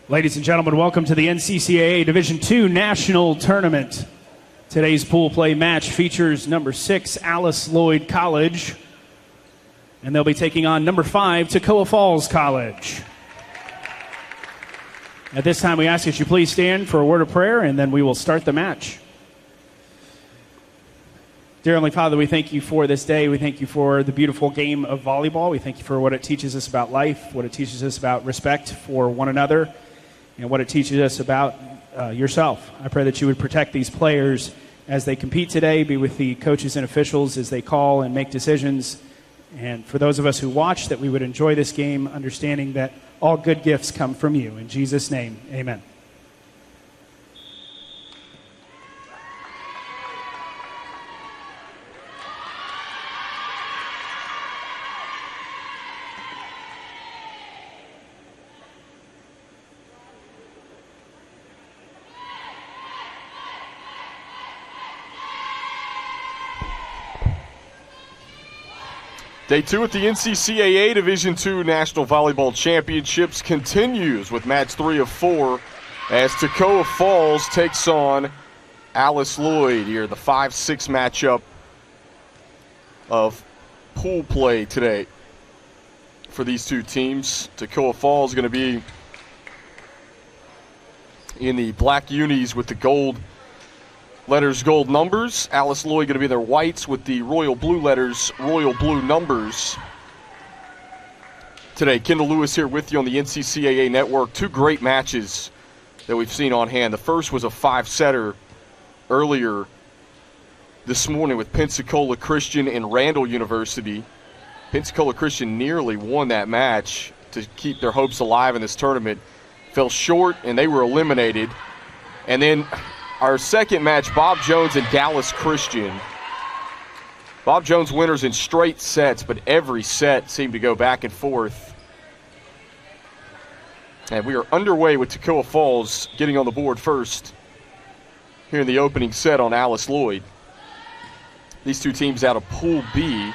Ladies and gentlemen, welcome to the NCCAA Division II National Tournament. Today's pool play match features number 6, Alice Lloyd College, and they'll be taking on number 5, Toccoa Falls College. At this time, we ask that you please stand for a word of prayer, and then we will start the match. Dear Heavenly Father, we thank you for this day. We thank you for the beautiful game of volleyball. We thank you for what it teaches us about life, what it teaches us about respect for one another, and what it teaches us about yourself. I pray that you would protect these players as they compete today, be with the coaches and officials as they call and make decisions. And for those of us who watch, that we would enjoy this game, understanding that all good gifts come from you. In Jesus' name, amen. Day 2 at the NCCAA Division II National Volleyball Championships continues with match 3 of 4 as Toccoa Falls takes on Alice Lloyd here, the 5-6 matchup of pool play today for these two teams. Toccoa Falls is going to be in the black unis with the gold letters, gold numbers. Alice Lloyd going to be their whites with the royal blue letters, royal blue numbers. Today, Kendall Lewis here with you on the NCCAA Network. Two great matches that we've seen on hand. The first was a 5-setter earlier this morning with Pensacola Christian and Randall University. Pensacola Christian nearly won that match to keep their hopes alive in this tournament. Fell short, and they were eliminated. And then our second match, Bob Jones and Dallas Christian. Bob Jones winners in straight sets, but every set seemed to go back and forth. And we are underway with Toccoa Falls getting on the board first here in the opening set on Alice Lloyd. These two teams out of Pool B.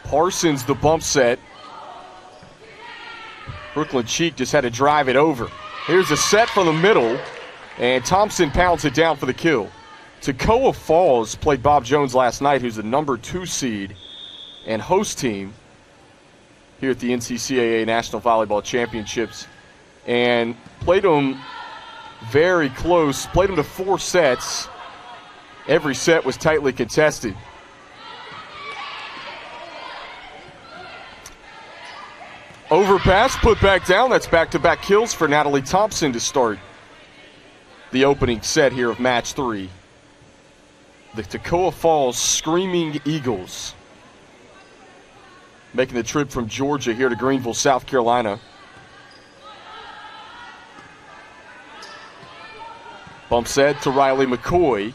Parsons the bump set. Brooklyn Cheek just had to drive it over. Here's a set from the middle, and Thompson pounds it down for the kill. Toccoa Falls played Bob Jones last night, who's the number 2 seed and host team. here at the NCCAA National Volleyball Championships, and played them very close, played them to 4 sets. Every set was tightly contested. Overpass, put back down. That's back-to-back kills for Natalie Thompson to start the opening set here of match 3. The Toccoa Falls Screaming Eagles making the trip from Georgia here to Greenville, South Carolina. Bump set to Riley McCoy.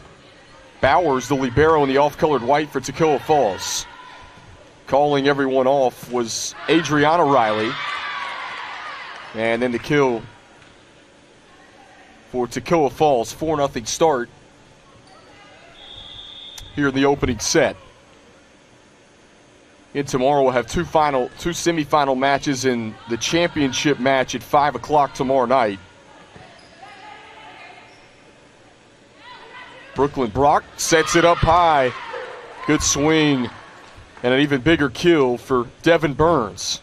Bowers, the libero in the off-colored white for Toccoa Falls. Calling everyone off was Adriana Riley. And then the kill for Toccoa Falls, 4-0 start here in the opening set. And tomorrow we'll have two semifinal matches in the championship match at 5 o'clock tomorrow night. Brooklyn Brock sets it up high. Good swing and an even bigger kill for Devin Burns.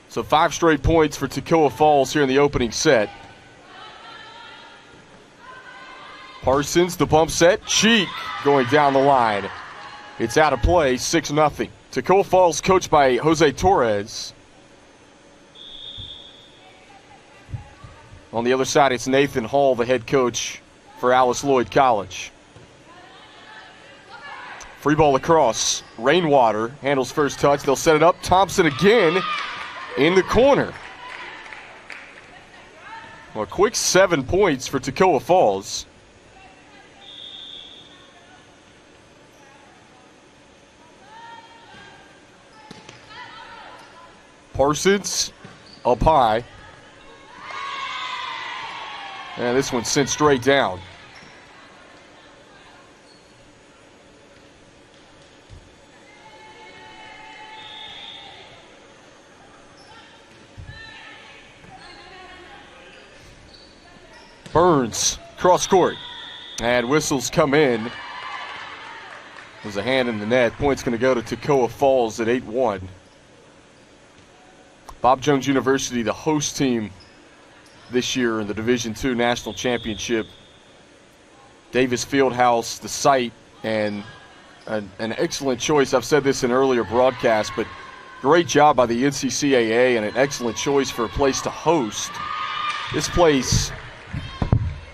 So 5 straight points for Toccoa Falls here in the opening set. Parsons, the bump set, cheek going down the line. It's out of play, 6-0. Toccoa Falls coached by Jose Torres. On the other side, it's Nathan Hall, the head coach for Alice Lloyd College. Free ball across. Rainwater handles first touch. They'll set it up. Thompson again in the corner. Well, a quick 7 points for Toccoa Falls. Parsons up high. And this one's sent straight down. Burns, cross court. And whistles come in. There's a hand in the net. Point's going to go to Toccoa Falls at 8-1. Bob Jones University, the host team this year in the Division II National Championship. Davis Fieldhouse, the site, and an excellent choice. I've said this in earlier broadcasts, but great job by the NCCAA and an excellent choice for a place to host. This place,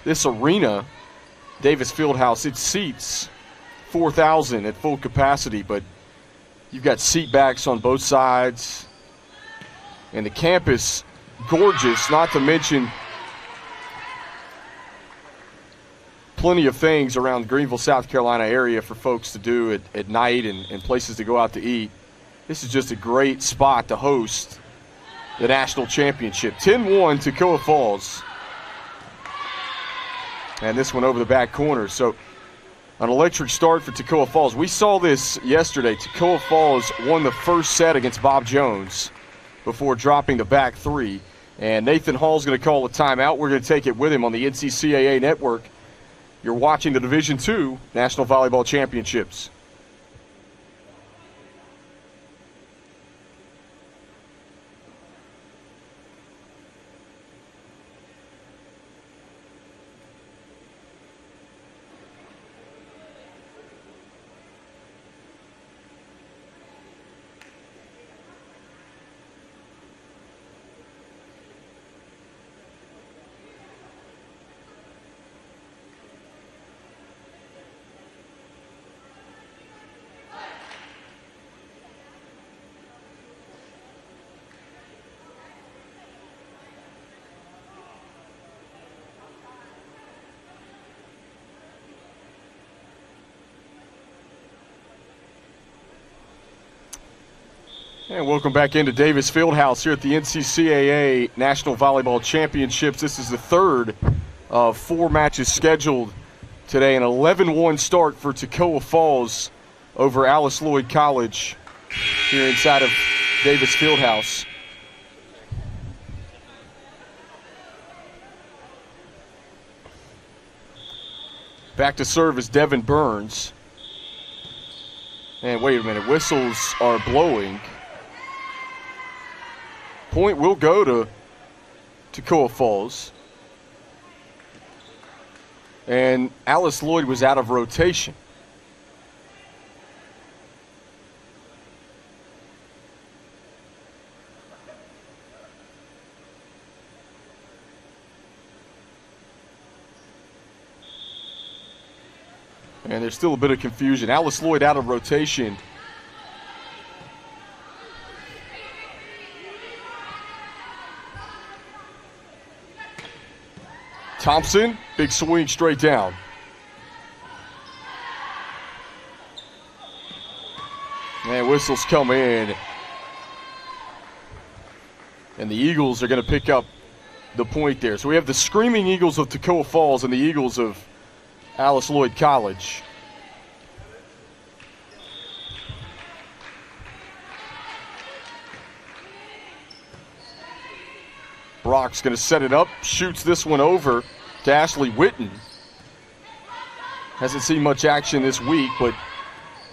this arena, Davis Fieldhouse, it seats 4,000 at full capacity, but you've got seat backs on both sides. And the campus, gorgeous, not to mention plenty of things around the Greenville, South Carolina area for folks to do at night and places to go out to eat. This is just a great spot to host the national championship. 10-1 Toccoa Falls. And this one over the back corner. So an electric start for Toccoa Falls. We saw this yesterday. Toccoa Falls won the first set against Bob Jones before dropping the back 3. And Nathan Hall's going to call a timeout. We're going to take it with him on the NCCAA network. You're watching the Division II National Volleyball Championships. And welcome back into Davis Fieldhouse here at the NCCAA National Volleyball Championships. This is the third of 4 matches scheduled today. An 11-1 start for Toccoa Falls over Alice Lloyd College here inside of Davis Fieldhouse. Back to serve is Devin Burns. And wait a minute, whistles are blowing. Point will go to Toccoa Falls. And Alice Lloyd was out of rotation. And there's still a bit of confusion. Alice Lloyd out of rotation. Thompson, big swing straight down. And whistles come in. And the Eagles are going to pick up the point there. So we have the Screaming Eagles of Toccoa Falls and the Eagles of Alice Lloyd College. Brock's going to set it up, shoots this one over to Ashley Witten. Hasn't seen much action this week, but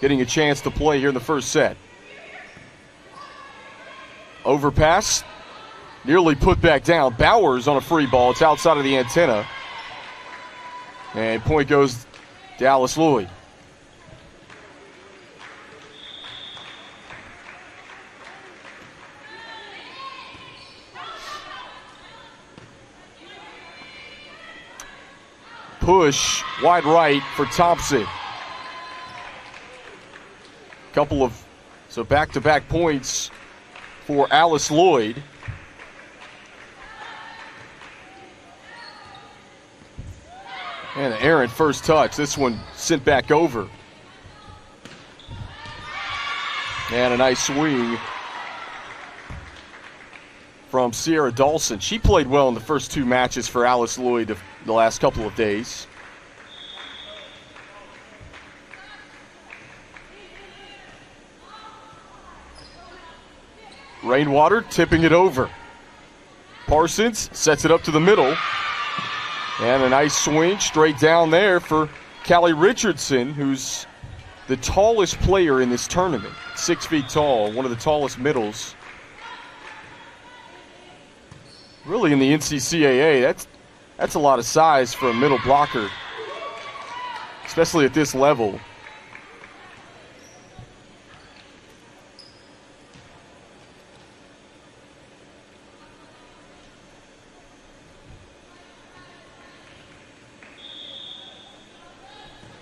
getting a chance to play here in the first set. Overpass, nearly put back down. Bowers on a free ball. It's outside of the antenna. And point goes to Alice Lloyd. Push wide right for Thompson. So back-to-back points for Alice Lloyd. And an errant first touch. This one sent back over. And a nice swing from Sierra Dawson. She played well in the first two matches for Alice Lloyd the last couple of days. Rainwater tipping it over. Parsons sets it up to the middle. And a nice swing straight down there for Callie Richardson, who's the tallest player in this tournament. 6 feet tall, one of the tallest middles. Really in the NCCAA, that's a lot of size for a middle blocker, especially at this level.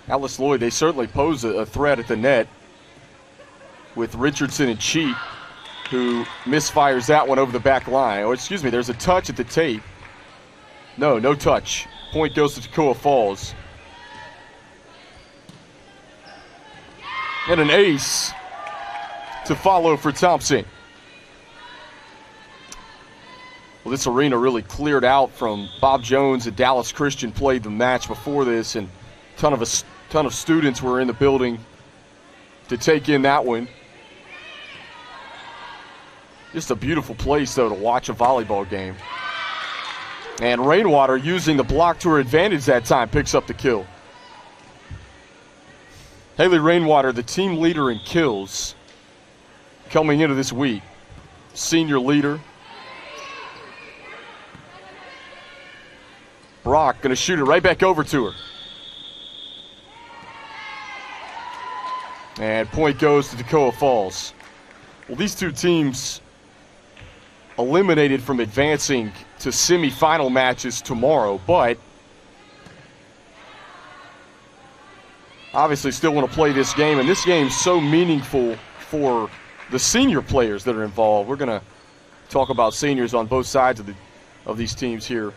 Alice Lloyd, they certainly pose a threat at the net with Richardson and Cheat, who misfires that one over the back line. Oh, excuse me, there's a touch at the tape. No touch. Point goes to Toccoa Falls. And an ace to follow for Thompson. Well, this arena really cleared out from Bob Jones and Dallas Christian played the match before this, and a ton of students were in the building to take in that one. Just a beautiful place, though, to watch a volleyball game. And Rainwater, using the block to her advantage that time, picks up the kill. Haley Rainwater, the team leader in kills coming into this week. Senior leader. Brock going to shoot it right back over to her. And point goes to Toccoa Falls. Well, these two teams eliminated from advancing to semifinal matches tomorrow, but obviously still want to play this game, and this game's so meaningful for the senior players that are involved. We're going to talk about seniors on both sides of these teams here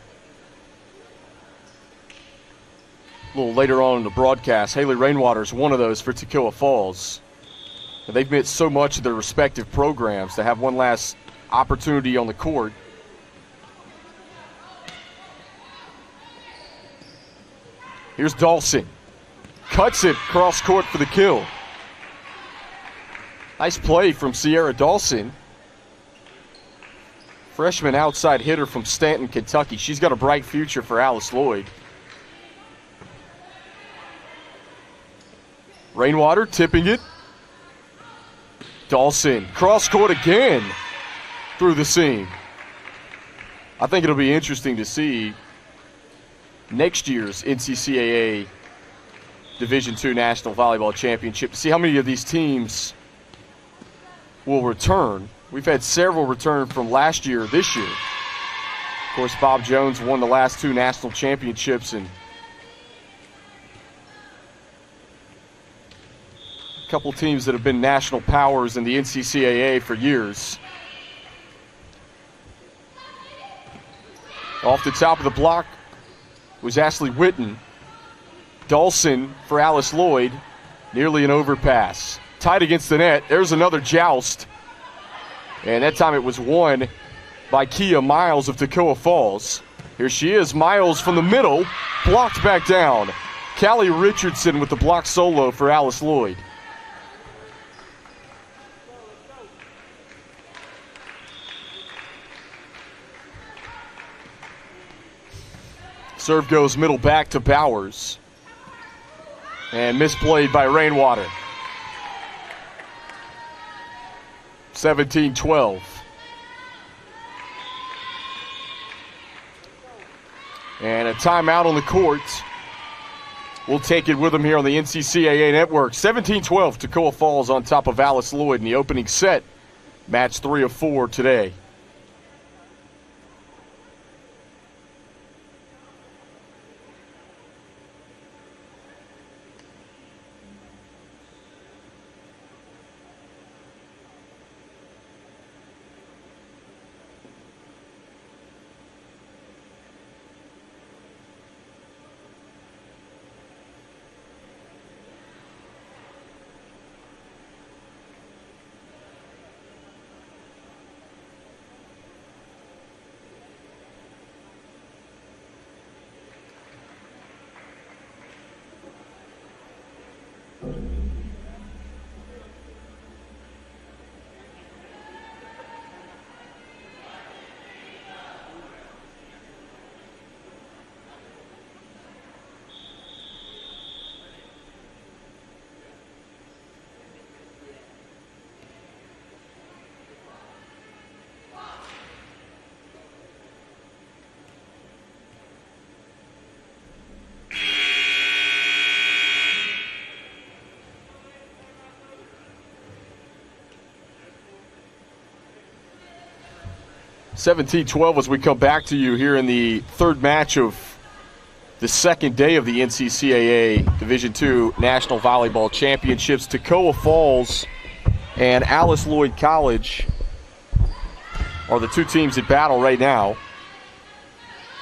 a little later on in the broadcast. Haley Rainwater is one of those for Toccoa Falls. And they've missed so much of their respective programs to have one last opportunity on the court. Here's Dawson. Cuts it cross court for the kill. Nice play from Sierra Dawson. Freshman outside hitter from Stanton, Kentucky. She's got a bright future for Alice Lloyd. Rainwater tipping it. Dawson, cross court again through the seam. I think it'll be interesting to see next year's NCCAA Division II National Volleyball Championship to see how many of these teams will return. We've had several return from last year, this year. Of course, Bob Jones won the last 2 national championships, and a couple teams that have been national powers in the NCCAA for years. Off the top of the block was Ashley Witten. Dawson for Alice Lloyd. Nearly an overpass. Tied against the net. There's another joust. And that time it was won by Kia Miles of Toccoa Falls. Here she is. Miles from the middle. Blocked back down. Callie Richardson with the block solo for Alice Lloyd. Serve goes middle back to Bowers. And misplayed by Rainwater. 17-12. And a timeout on the court. We'll take it with them here on the NCCAA Network. 17-12, Toccoa Falls on top of Alice Lloyd in the opening set. Match 3 of 4 today. (17-12) as we come back to you here in the third match of the second day of the NCCAA Division II National Volleyball Championships. Toccoa Falls and Alice Lloyd College are the 2 teams at battle right now.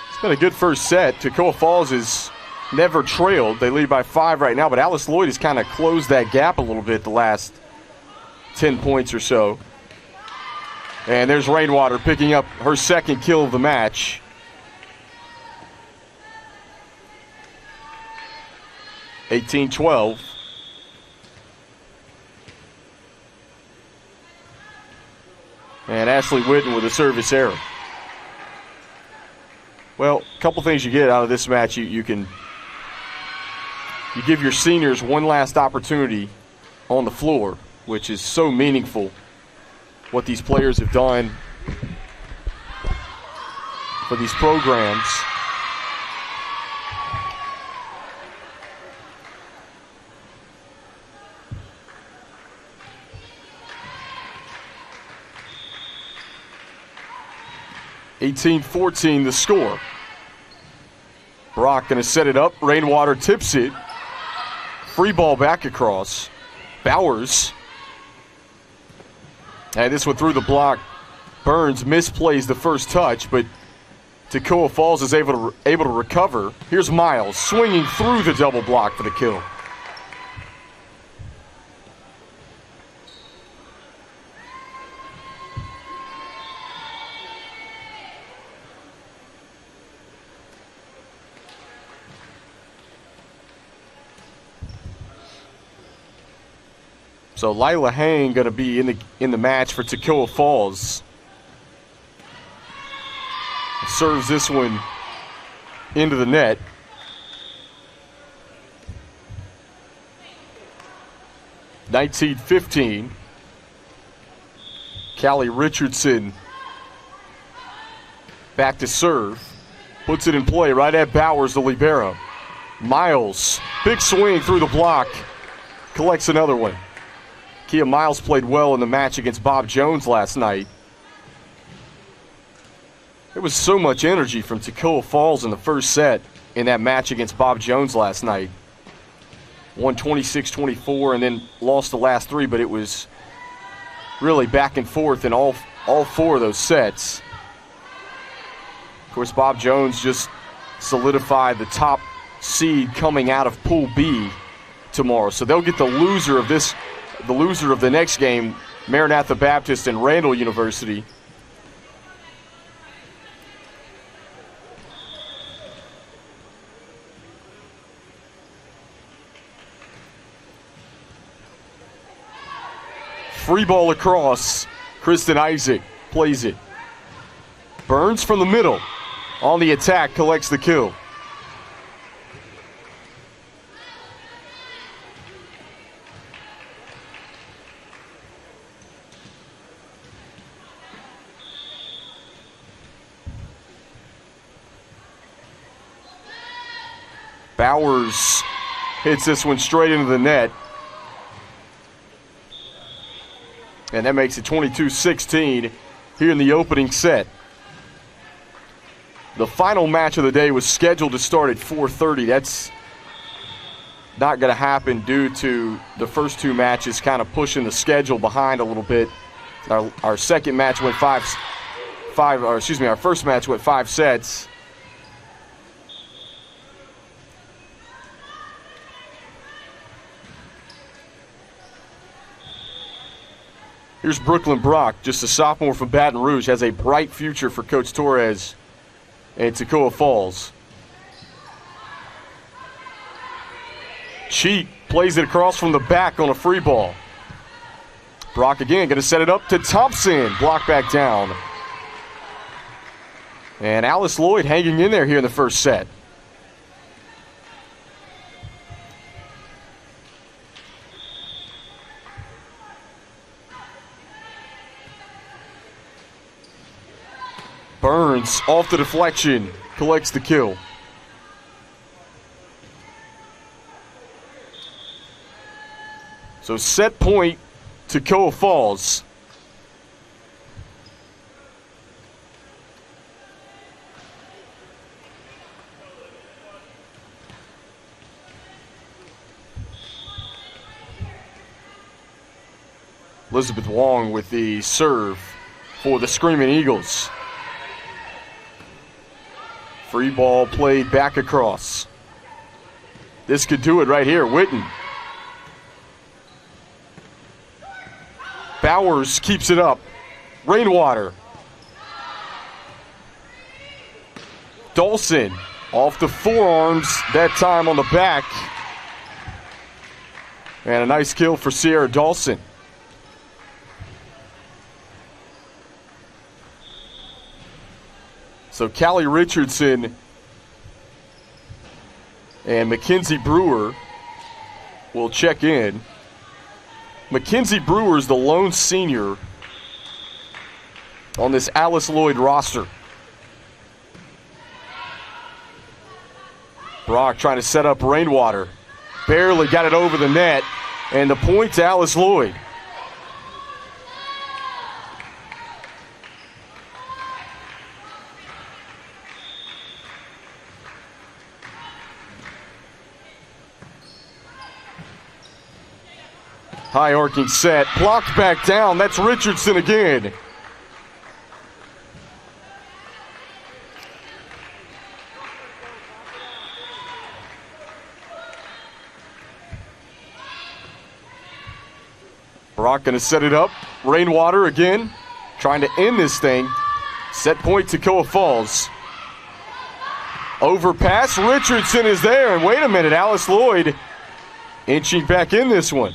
It's been a good first set. Toccoa Falls has never trailed. They lead by 5 right now, but Alice Lloyd has kind of closed that gap a little bit the last 10 points or so. And there's Rainwater picking up her second kill of the match. (18-12). And Ashley Witten with a service error. Well, a couple things you get out of this match. You give your seniors one last opportunity on the floor, which is so meaningful. What these players have done for these programs. (18-14) the score. Brock going to set it up. Rainwater tips it. Free ball back across. Bowers. And this one through the block. Burns misplays the first touch, but Toccoa Falls is able to recover. Here's Miles swinging through the double block for the kill. So Lila Hang going to be in the match for Toccoa Falls. Serves this one into the net. (19-15). Callie Richardson back to serve. Puts it in play right at Bowers, the libero. Miles, big swing through the block. Collects another one. Kia Miles played well in the match against Bob Jones last night. There was so much energy from Toccoa Falls in the first set in that match against Bob Jones last night. Won 26-24 and then lost the last three, but it was really back and forth in all four of those sets. Of course, Bob Jones just solidified the top seed coming out of Pool B tomorrow. So they'll get the loser of the next game, Maranatha Baptist and Randall University. Free ball across. Kristen Isaac plays it. Burns from the middle. On the attack, collects the kill. Bowers hits this one straight into the net. And that makes it 22-16 here in the opening set. The final match of the day was scheduled to start at 4:30. That's not going to happen due to the first two matches kind of pushing the schedule behind a little bit. Our second match went our first match went 5 sets. Here's Brooklyn Brock, just a sophomore from Baton Rouge, has a bright future for Coach Torres and Toccoa Falls. Cheat plays it across from the back on a free ball. Brock again going to set it up to Thompson. Block back down. And Alice Lloyd hanging in there here in the first set. Burns off the deflection, collects the kill. So set point, Toccoa Falls. Elizabeth Wong with the serve for the Screaming Eagles. Free ball played back across. This could do it right here. Witten. Bowers keeps it up. Rainwater. Dawson off the forearms, that time on the back. And a nice kill for Sierra Dawson. So Callie Richardson and Mackenzie Brewer will check in. Mackenzie Brewer is the lone senior on this Alice Lloyd roster. Brock trying to set up Rainwater. Barely got it over the net, and the point to Alice Lloyd. High arcing set, blocked back down. That's Richardson again. Brock going to set it up. Rainwater again, trying to end this thing. Set point to Toccoa Falls. Overpass, Richardson is there. And wait a minute, Alice Lloyd inching back in this one.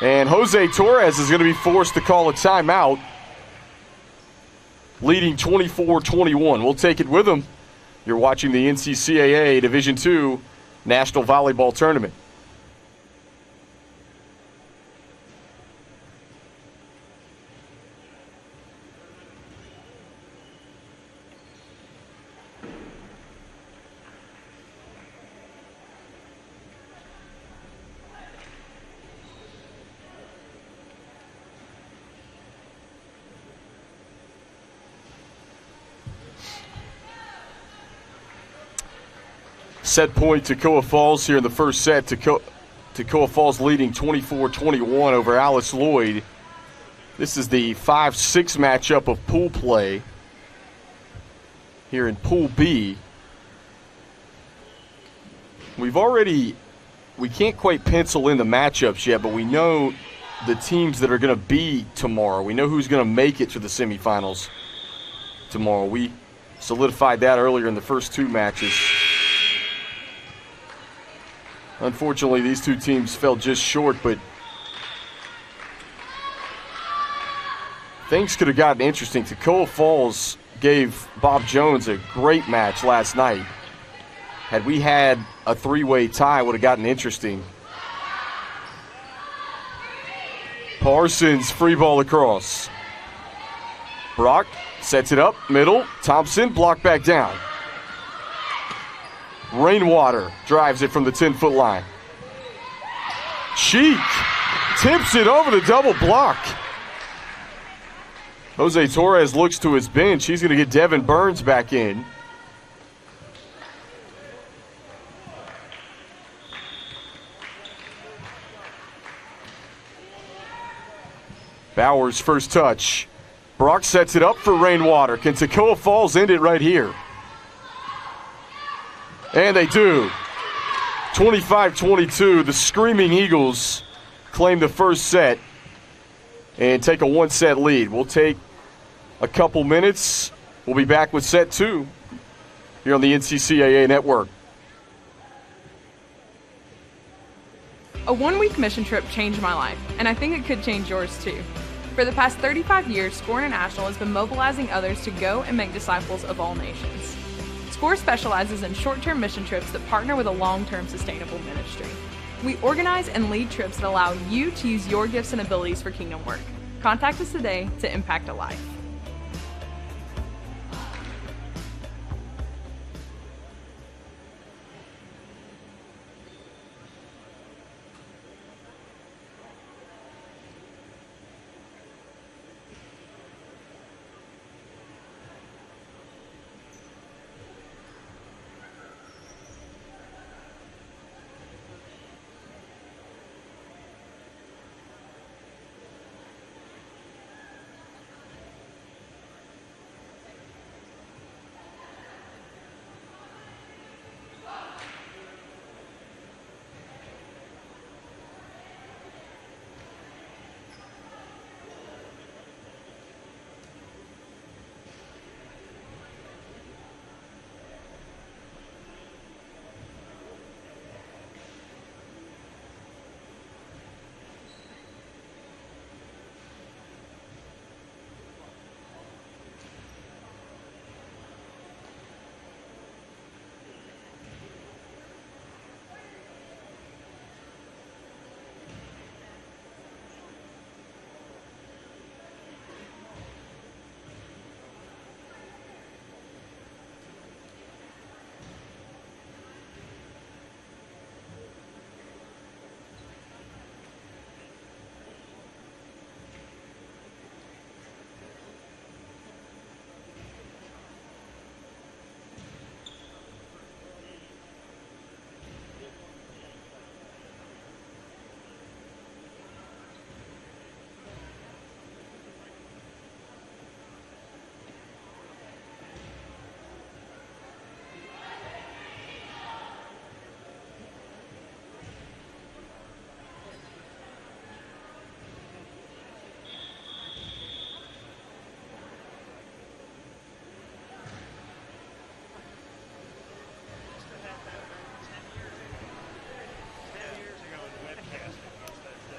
And Jose Torres is going to be forced to call a timeout, leading 24-21. We'll take it with him. You're watching the NCCAA Division II National Volleyball Tournament. Set point Toccoa Falls here in the first set. Toccoa Falls leading 24-21 over Alice Lloyd. This is the 5-6 matchup of pool play here in Pool B. We can't quite pencil in the matchups yet, but we know the teams that are going to be tomorrow. We know who's going to make it to the semifinals tomorrow. We solidified that earlier in the first two matches. Unfortunately, these two teams fell just short, but things could have gotten interesting. Toccoa Falls gave Bob Jones a great match last night. Had we had a three-way tie, it would have gotten interesting. Parsons, free ball across. Brock sets it up, middle. Thompson, blocked back down. Rainwater drives it from the 10-foot line. Cheek tips it over the double block. Jose Torres looks to his bench. He's going to get Devin Burns back in. Bowers first touch. Brock sets it up for Rainwater. Can Toccoa Falls end it right here? And they do. 25-22. The Screaming Eagles claim the first set and take a one-set lead. We'll take a couple minutes. We'll be back with set two here on the NCCAA Network. A one-week mission trip changed my life, and I think it could change yours too. For the past 35 years, SCORE International has been mobilizing others to go and make disciples of all nations. SCORE specializes in short-term mission trips that partner with a long-term sustainable ministry. We organize and lead trips that allow you to use your gifts and abilities for kingdom work. Contact us today to impact a life.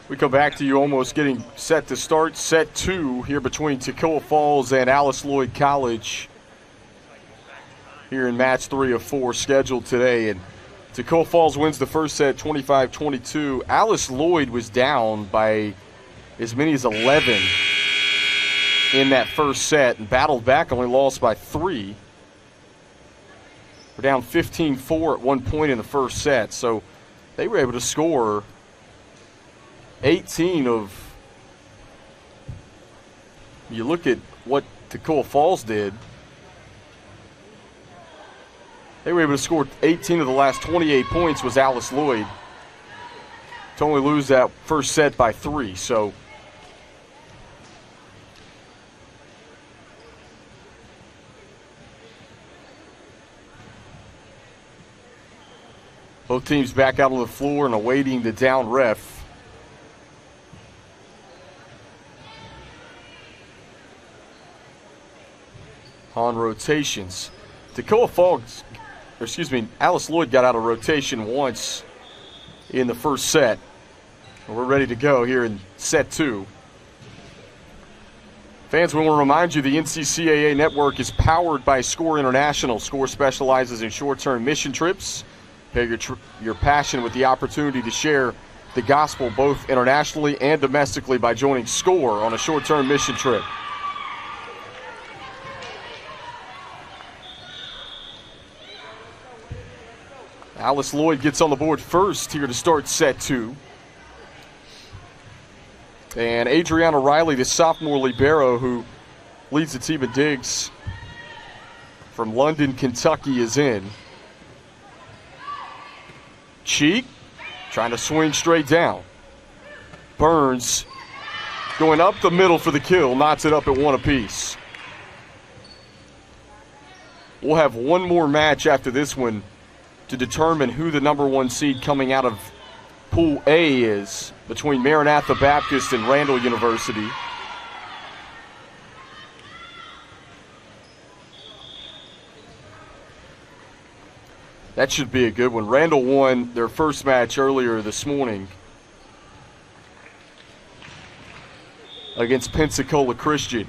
We come back to you almost getting set to start set two here between Toccoa Falls and Alice Lloyd College here in match 3 of 4 scheduled today. And Toccoa Falls wins the first set 25-22. Alice Lloyd was down by as many as 11 in that first set and battled back, only lost by 3. We're down 15-4 at one point in the first set, so they were able to score 18 of, you look at what Toccoa Falls did, They were able to score 18 of the last 28 points was Alice Lloyd. To only lose that first set by 3, so both teams back out on the floor and awaiting the down ref. On rotations. Toccoa Falls, Alice Lloyd got out of rotation once in the first set. We're ready to go here in set 2. Fans, we want to remind you the NCCAA network is powered by SCORE International. SCORE specializes in short-term mission trips. Pair your passion with the opportunity to share the gospel both internationally and domestically by joining SCORE on a short-term mission trip. Alice Lloyd gets on the board first here to start set 2. And Adriana Riley, the sophomore libero who leads the team in digs from London, Kentucky, is in. Cheek trying to swing straight down. Burns going up the middle for the kill, knots it up at 1 apiece. We'll have one more match after this one to determine who the number 1 seed coming out of Pool A is between Maranatha Baptist and Randall University. That should be a good one. Randall won their first match earlier this morning against Pensacola Christian.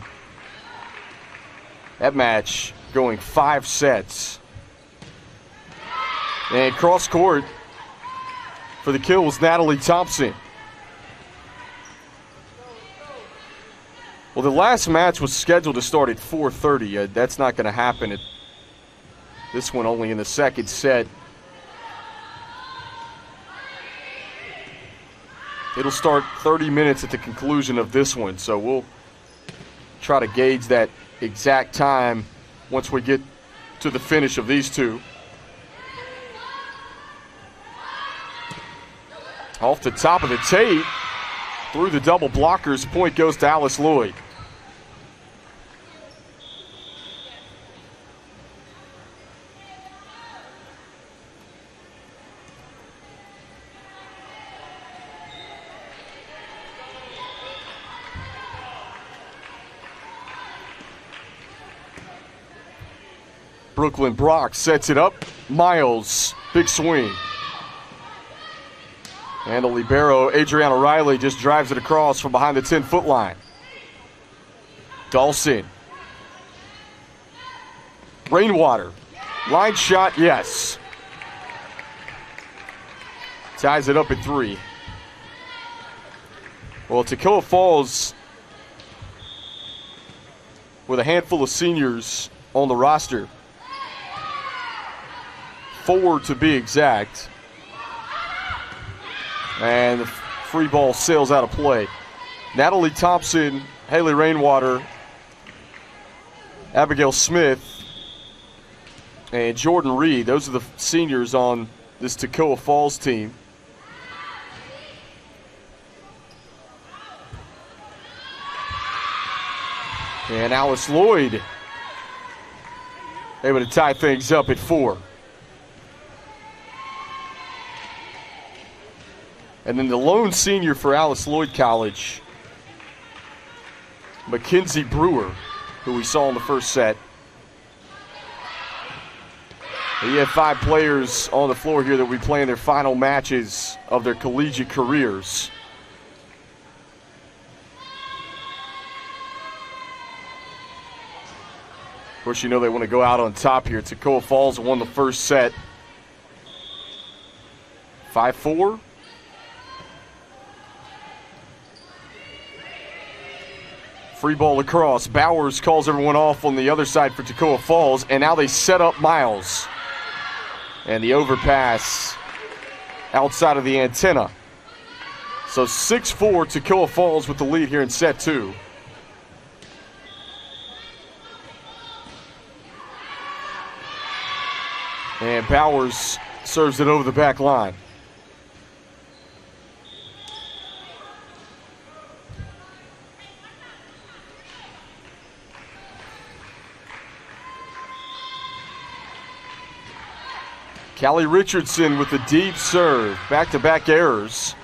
That match going 5 sets. And cross court for the kill was Natalie Thompson. Well, the last match was scheduled to start at 4:30. That's not going to happen. This one only in the second set. It'll start 30 minutes at the conclusion of this one, so we'll try to gauge that exact time once we get to the finish of these two. Off the top of the tape, through the double blockers, point goes to Alice Lloyd. Brooklyn Brock sets it up. Miles, big swing. And the libero, Adriana Riley, just drives it across from behind the 10-foot line. Dawson. Rainwater. Line shot, yes. Ties it up at 3. Well, Toccoa Falls, with a handful of seniors on the roster, 4 to be exact. And the free ball sails out of play. Natalie Thompson, Haley Rainwater, Abigail Smith, and Jordan Reed. Those are the seniors on this Toccoa Falls team. And Alice Lloyd able to tie things up at 4. And then the lone senior for Alice Lloyd College, Mackenzie Brewer, who we saw in the first set. You have 5 players on the floor here that will be playing their final matches of their collegiate careers. Of course, you know they want to go out on top here. Toccoa Falls won the first set 5-4. Free ball across. Bowers calls everyone off on the other side for Toccoa Falls, and now they set up Miles. And the overpass outside of the antenna. So 6-4, Toccoa Falls with the lead here in set 2. And Bowers serves it over the back line. Callie Richardson with the deep serve. Back-to-back errors.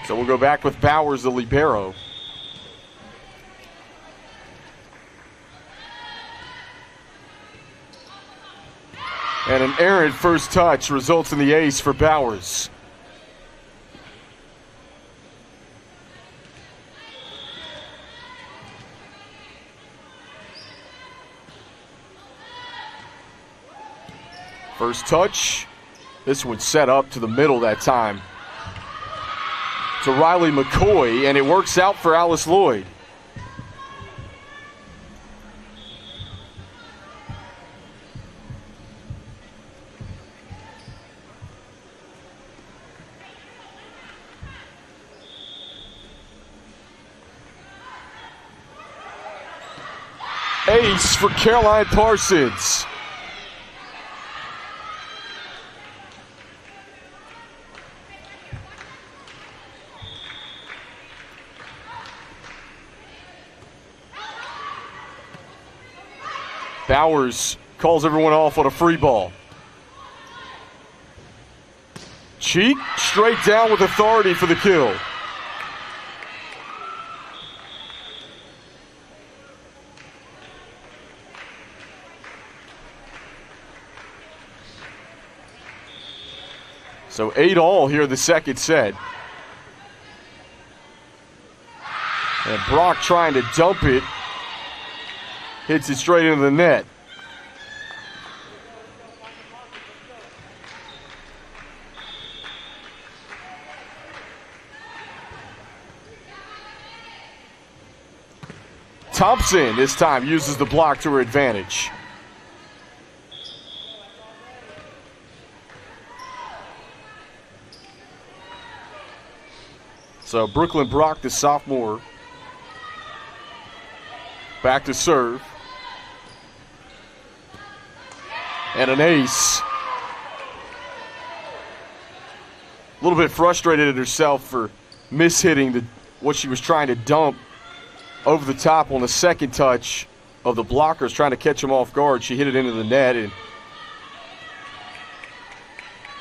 So we'll go back with Bowers, the libero. And an errant first touch results in the ace for Bowers. First touch. This one set up to the middle that time to Riley McCoy, and it works out for Alice Lloyd. Ace for Caroline Parsons. Bowers calls everyone off on a free ball. Cheek straight down with authority for the kill. So 8-all here in the second set. And Brock trying to dump it. Hits it straight into the net. Thompson this time uses the block to her advantage. So Brooklyn Brock, the sophomore, back to serve. And an ace. A little bit frustrated at herself for mishitting what she was trying to dump over the top on the second touch of the blockers, trying to catch them off guard. She hit it into the net and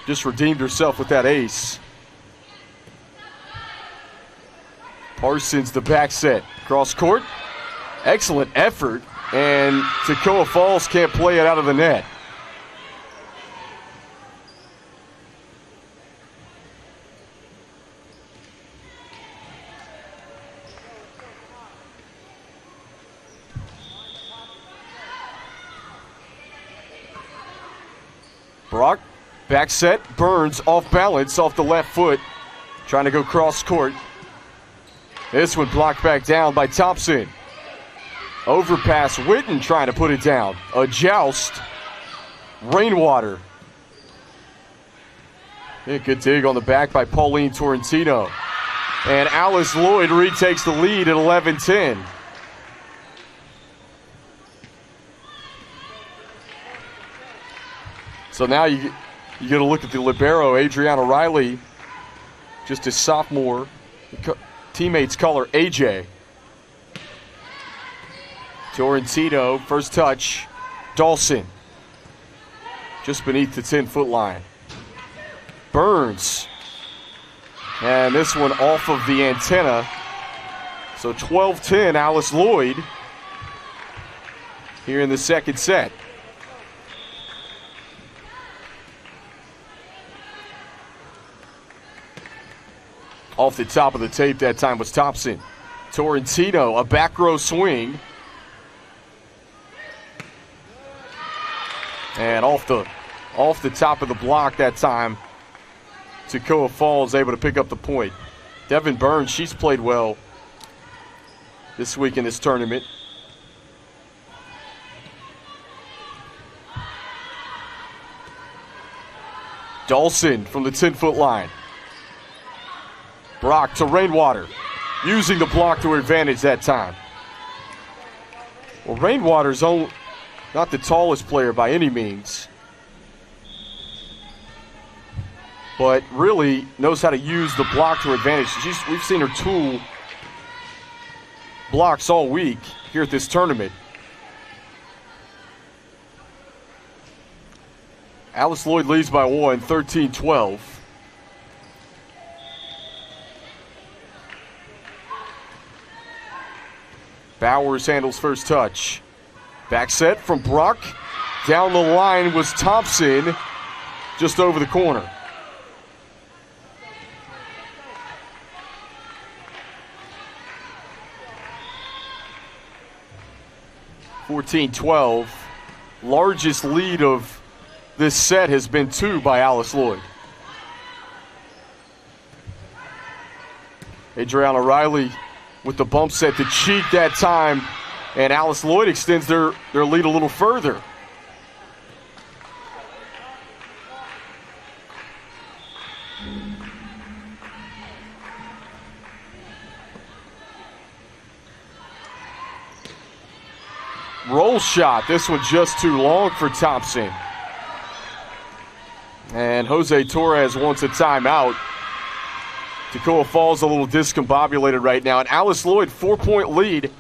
just redeemed herself with that ace. Parsons, the back set. Cross court. Excellent effort. And Toccoa Falls can't play it out of the net. Brock, back set, Burns off balance, off the left foot, trying to go cross court. This one blocked back down by Thompson. Overpass, Witten trying to put it down. A joust, Rainwater. Yeah, good dig on the back by Pauline Torrentino. And Alice Lloyd retakes the lead at 11-10. So now you got to look at the libero, Adriana Riley, just a sophomore. Teammates call her AJ. Torrentino, first touch. Dawson, just beneath the 10-foot line. Burns. And this one off of the antenna. So 12-10, Alice Lloyd here in the second set. Off the top of the tape that time was Thompson. Torrentino, a back row swing. And off the top of the block that time, Toccoa Falls able to pick up the point. Devin Burns, she's played well this week in this tournament. Dawson from the 10-foot line. Brock to Rainwater. using the block to her advantage that time. Well, Rainwater's not the tallest player by any means, but really knows how to use the block to her advantage. We've seen her tool blocks all week here at this tournament. Alice Lloyd leads by 1, 13-12. Bowers handles first touch. Back set from Brock. Down the line was Thompson, just over the corner. (14-12). Largest lead of this set has been 2 by Alice Lloyd. Adriana Riley with the bump set to cheat that time, and Alice Lloyd extends their lead a little further. Roll shot, this one just too long for Thompson. And Jose Torres wants a timeout. Toccoa Falls a little discombobulated right now. And Alice Lloyd, 4-point lead.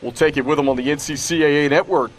We'll take it with them on the NCCAA network.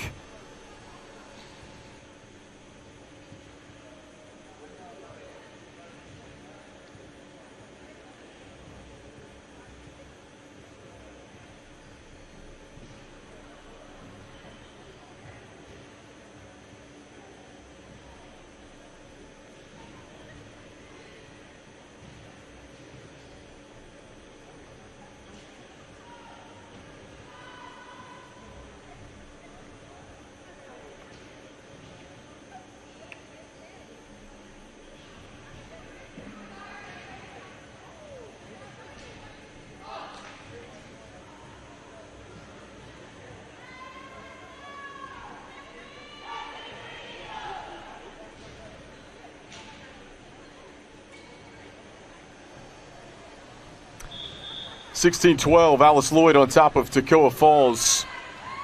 (16-12), Alice Lloyd on top of Toccoa Falls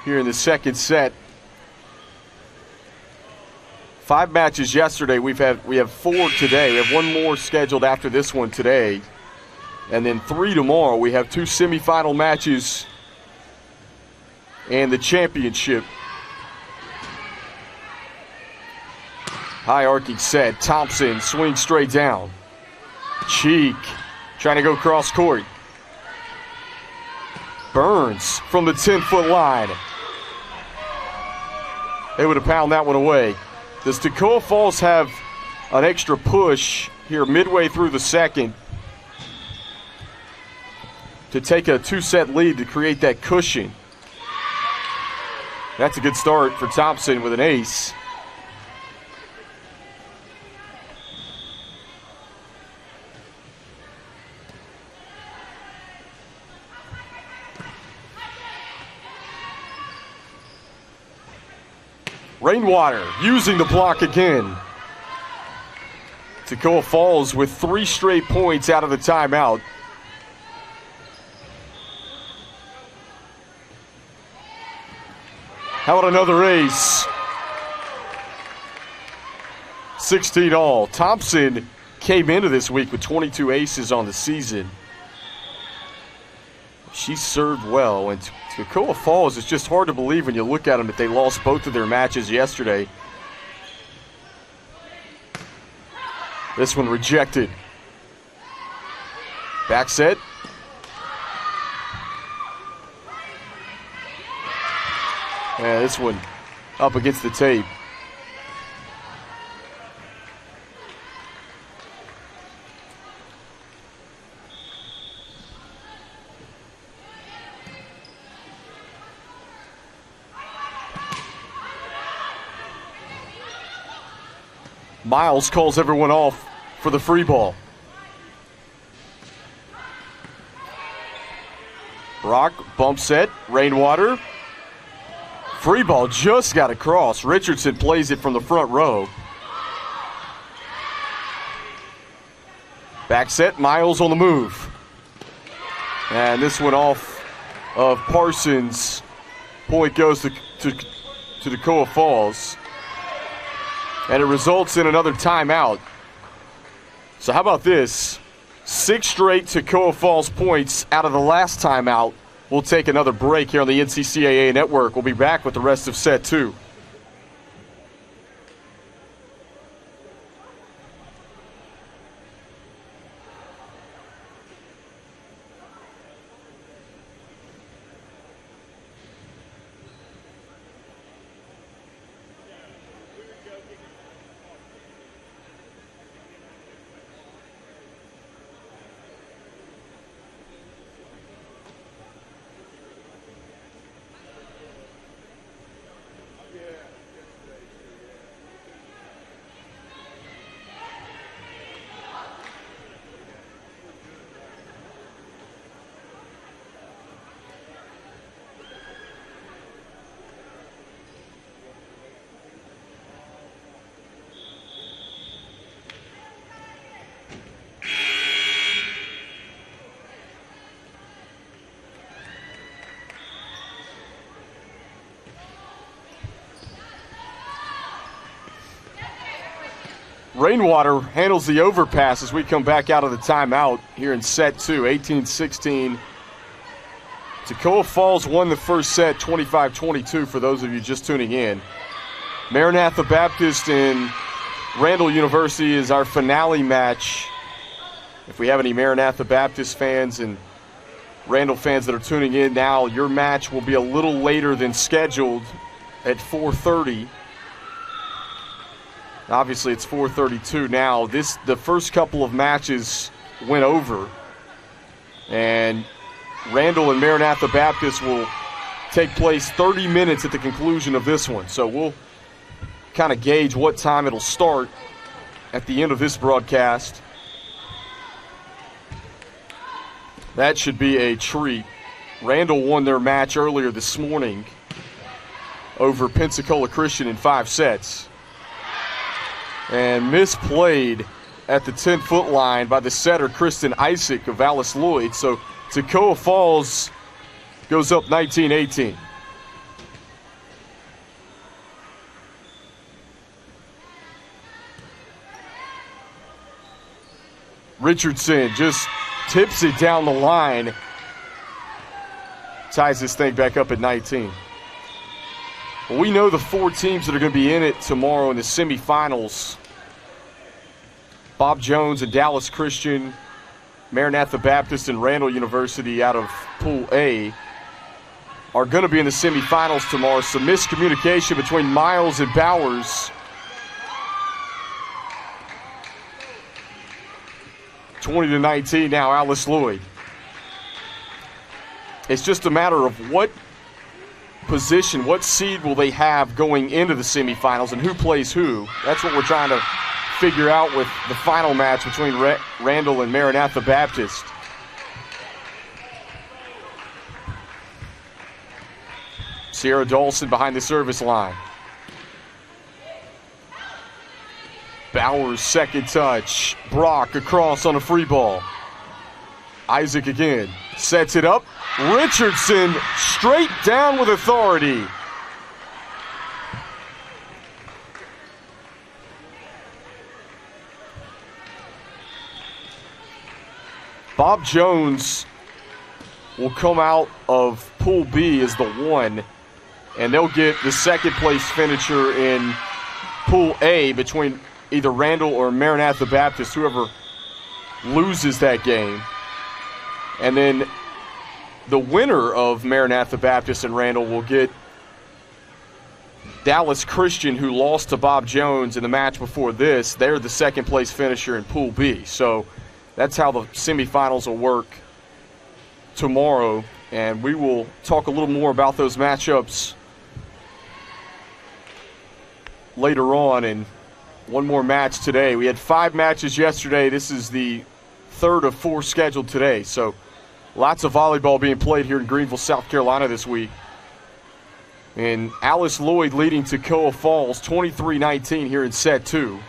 here in the second set. 5 matches yesterday. We have 4 today. We have 1 more scheduled after this one today, and then 3 tomorrow. We have 2 semifinal matches and the championship. High arcing set. Thompson swings straight down. Cheek trying to go cross court. Burns from the 10-foot line. Able to pound that one away. Does Toccoa Falls have an extra push here midway through the second to take a 2-set lead to create that cushion? That's a good start for Thompson with an ace. Rainwater using the block again. Toccoa Falls with 3 straight points out of the timeout. How about another ace? 16 all. Thompson came into this week with 22 aces on the season. She served well, and Toccoa Falls, it's just hard to believe when you look at them that they lost both of their matches yesterday. This one rejected. Back set. Yeah, this one up against the tape. Miles calls everyone off for the free ball. Brock, bump set, Rainwater. Free ball just got across. Richardson plays it from the front row. Back set, Miles on the move. And this one off of Parsons. Point goes to Toccoa Falls. And it results in another timeout. So how about this? 6 straight Toccoa Falls points out of the last timeout. We'll take another break here on the NCCAA Network. We'll be back with the rest of set 2. Rainwater handles the overpass as we come back out of the timeout here in set 2, 18-16. Toccoa Falls won the first set, 25-22 for those of you just tuning in. Maranatha Baptist and Randall University is our finale match. If we have any Maranatha Baptist fans and Randall fans that are tuning in now, your match will be a little later than scheduled at 4:30. Obviously, it's 4:32 now. The first couple of matches went over, and Randall and Maranatha Baptist will take place 30 minutes at the conclusion of this one. So we'll kind of gauge what time it'll start at the end of this broadcast. That should be a treat. Randall won their match earlier this morning over Pensacola Christian in 5 sets. And misplayed at the 10-foot line by the setter, Kristen Isaac of Alice Lloyd. So Toccoa Falls goes up 19-18. Richardson just tips it down the line. Ties this thing back up at 19. Well, we know the 4 teams that are going to be in it tomorrow in the semifinals. Bob Jones and Dallas Christian, Maranatha Baptist and Randall University out of Pool A are going to be in the semifinals tomorrow. Some miscommunication between Miles and Bowers. 20-19 now, Alice Lloyd. It's just a matter of what position, what seed will they have going into the semifinals and who plays who. That's what we're trying to figure out with the final match between Randall and Maranatha Baptist. Sierra Dawson behind the service line. Bowers second touch. Brock across on a free ball. Isaac again. Sets it up. Richardson straight down with authority. Bob Jones will come out of Pool B as the 1, and they'll get the second place finisher in Pool A between either Randall or Maranatha Baptist, whoever loses that game. And then the winner of Maranatha Baptist and Randall will get Dallas Christian, who lost to Bob Jones in the match before this. They're the second place finisher in Pool B. So that's how the semifinals will work tomorrow. And we will talk a little more about those matchups later on. And one more match today. We had 5 matches yesterday. This is the 3rd of 4 scheduled today. So lots of volleyball being played here in Greenville, South Carolina this week. And Alice Lloyd leading Toccoa Falls 23-19 here in set 2.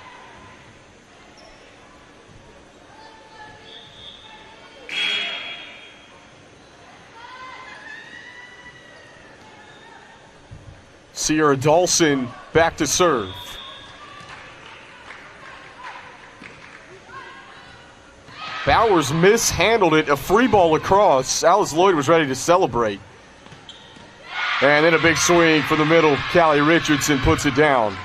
Sierra Dawson back to serve. Bowers mishandled it, a free ball across. Alice Lloyd was ready to celebrate. And then a big swing for the middle. Callie Richardson puts it down.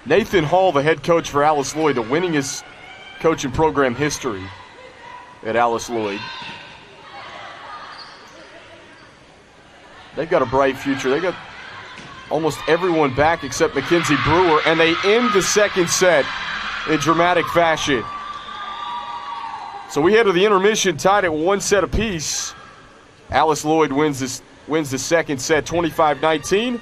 Nathan Hall, the head coach for Alice Lloyd, the winningest coach in program history at Alice Lloyd. They've got a bright future. They got almost everyone back except Mackenzie Brewer, and they end the second set in dramatic fashion. So we head to the intermission tied at 1 set apiece. Alice Lloyd wins the second set 25-19.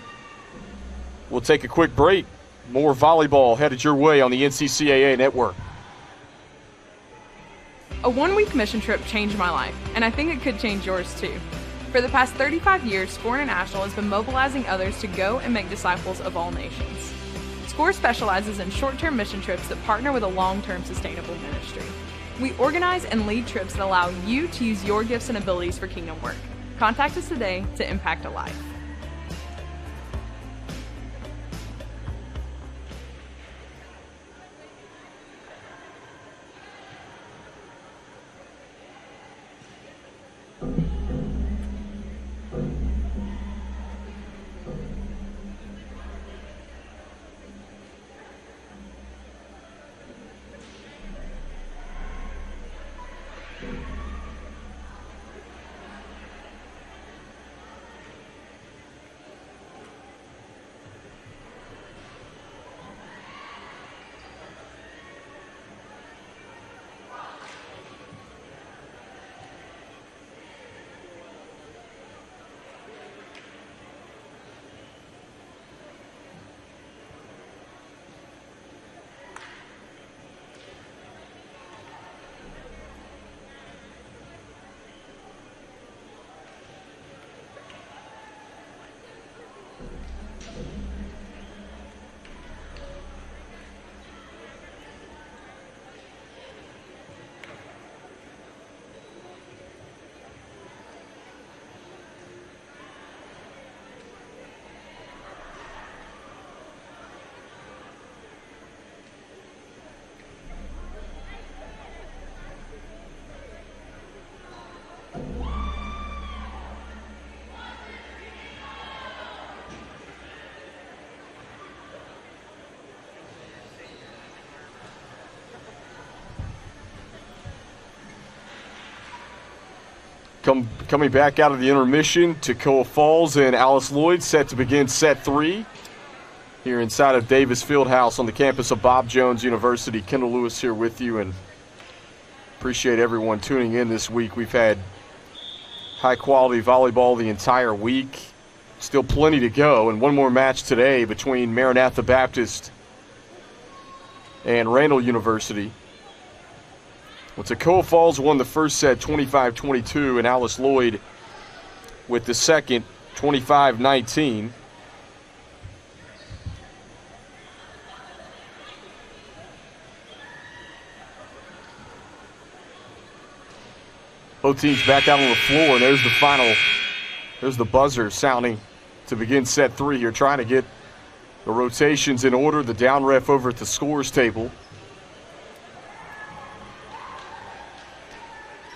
We'll take a quick break. More volleyball headed your way on the NCCAA network. A one-week mission trip changed my life, and I think it could change yours too. For the past 35 years, SCORE International has been mobilizing others to go and make disciples of all nations. SCORE specializes in short-term mission trips that partner with a long-term sustainable ministry. We organize and lead trips that allow you to use your gifts and abilities for kingdom work. Contact us today to impact a life. Coming back out of the intermission, Toccoa Falls and Alice Lloyd set to begin set 3 here inside of Davis Fieldhouse on the campus of Bob Jones University. Kendall Lewis here with you, and appreciate everyone tuning in this week. We've had high-quality volleyball the entire week. Still plenty to go, and one more match today between Maranatha Baptist and Randall University. Well, Toccoa Falls won the first set 25-22, and Alice Lloyd with the second 25-19. Both teams back out on the floor, and there's the final. There's the buzzer sounding to begin set 3 here, trying to get the rotations in order. The down ref over at the scores table.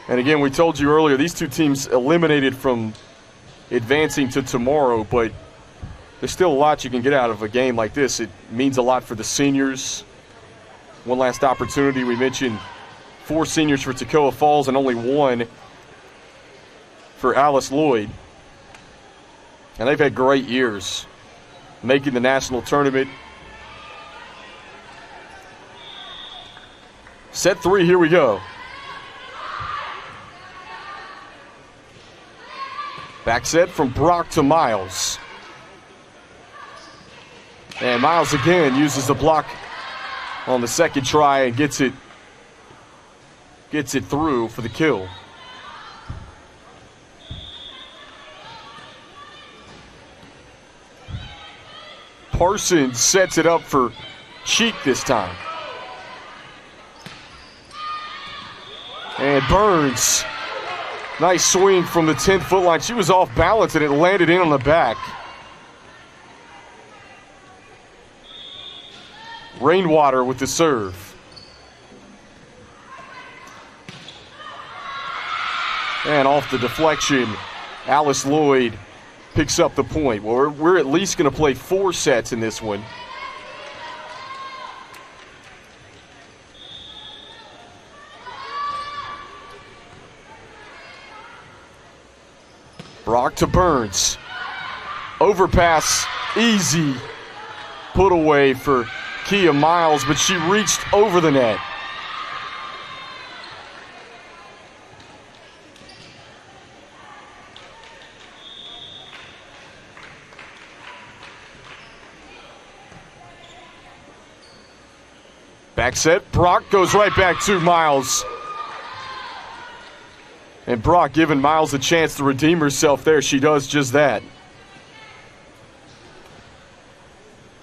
And again, we told you earlier, these two teams eliminated from advancing to tomorrow, but there's still a lot you can get out of a game like this. It means a lot for the seniors. One last opportunity. We mentioned 4 seniors for Toccoa Falls and only 1 for Alice Lloyd. And they've had great years making the national tournament. Set 3, here we go. Back set from Brock to Miles. And Miles again uses the block on the second try and gets it through for the kill. Parsons sets it up for Cheek this time. And Burns, nice swing from the 10-foot line. She was off balance and it landed in on the back. Rainwater with the serve. And off the deflection, Alice Lloyd picks up the point. Well, we're at least going to play 4 sets in this one. Brock to Burns. Overpass, easy. Put away for Kia Miles, but she reached over the net. Back set, Brock goes right back to Miles. And Brock giving Miles a chance to redeem herself there. She does just that.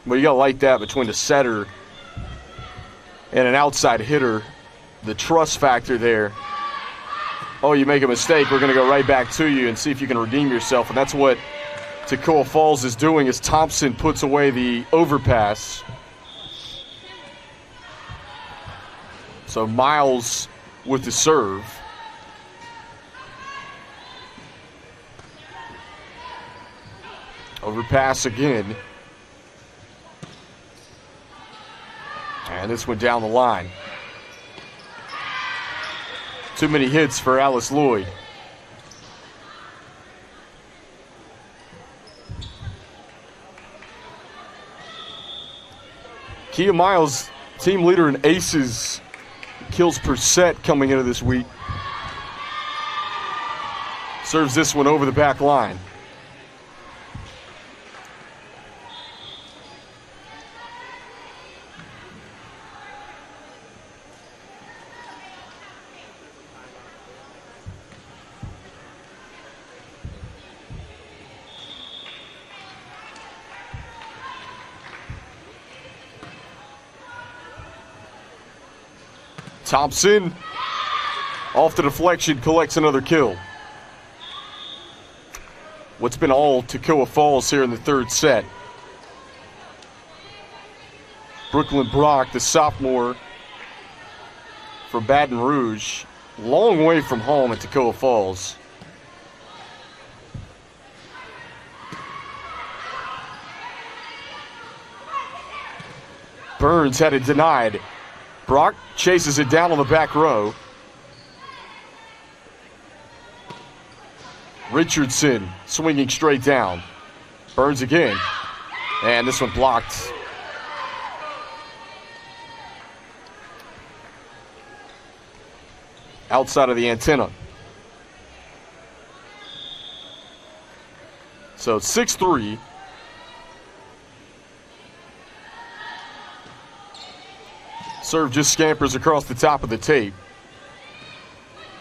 Well, you got to like that between a setter and an outside hitter. The trust factor there. Oh, you make a mistake, we're going to go right back to you and see if you can redeem yourself. And that's what Toccoa Falls is doing as Thompson puts away the overpass. So Miles with the serve. Overpass again. And this went down the line. Too many hits for Alice Lloyd. Kia Miles, team leader in aces, kills per set coming into this week. Serves this one over the back line. Thompson, off the deflection, collects another kill. What's been all Toccoa Falls here in the third set. Brooklyn Brock, the sophomore from Baton Rouge, long way from home at Toccoa Falls. Burns had it denied. Brock chases it down on the back row. Richardson swinging straight down. Burns again. And this one blocked. Outside of the antenna. So 6-3. Serve just scampers across the top of the tape.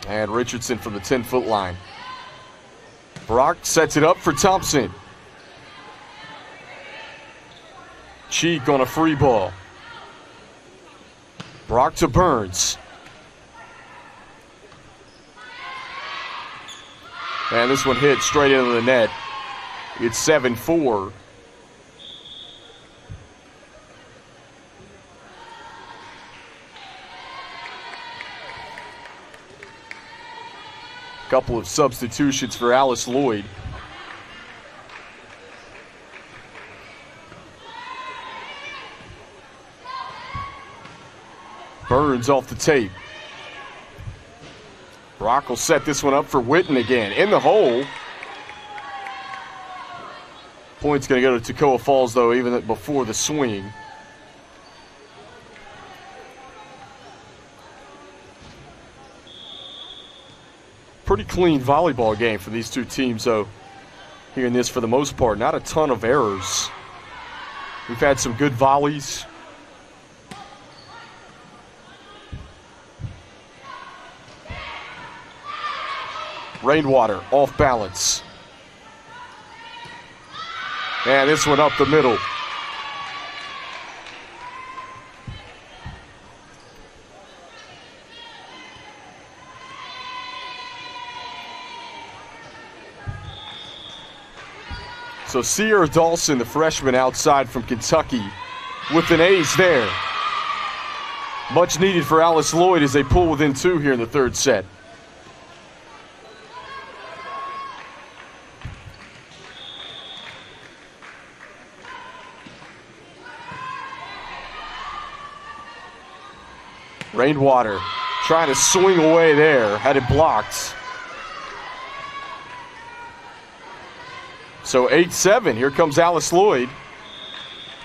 And Richardson from the 10-foot line. Brock sets it up for Thompson. Cheek on a free ball. Brock to Burns. And this one hit straight into the net. It's 7-4. Couple of substitutions for Alice Lloyd. Burns off the tape. Brock will set this one up for Witten again. In the hole. Point's going to go to Toccoa Falls, though, even before the swing. Pretty clean volleyball game for these two teams, though. Here in this, for the most part, not a ton of errors. We've had some good volleys. Rainwater off balance. And this one up the middle. So Sierra Dawson, the freshman outside from Kentucky, with an ace there. Much needed for Alice Lloyd as they pull within 2 here in the third set. Rainwater trying to swing away there, had it blocked. So 8-7, here comes Alice Lloyd,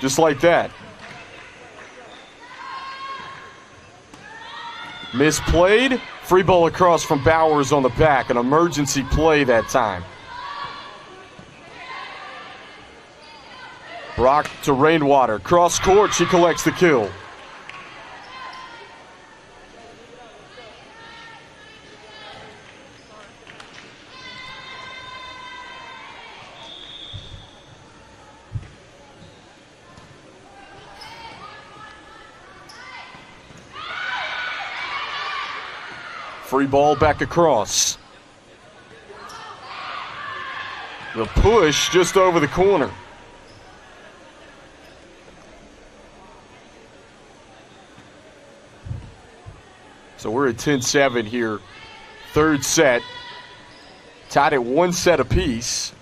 just like that. Misplayed, free ball across from Bowers on the back, an emergency play that time. Brock to Rainwater, cross court, she collects the kill. Free ball back across. The push just over the corner. So we're at 10-7 here. Third set. Tied at 1 set apiece.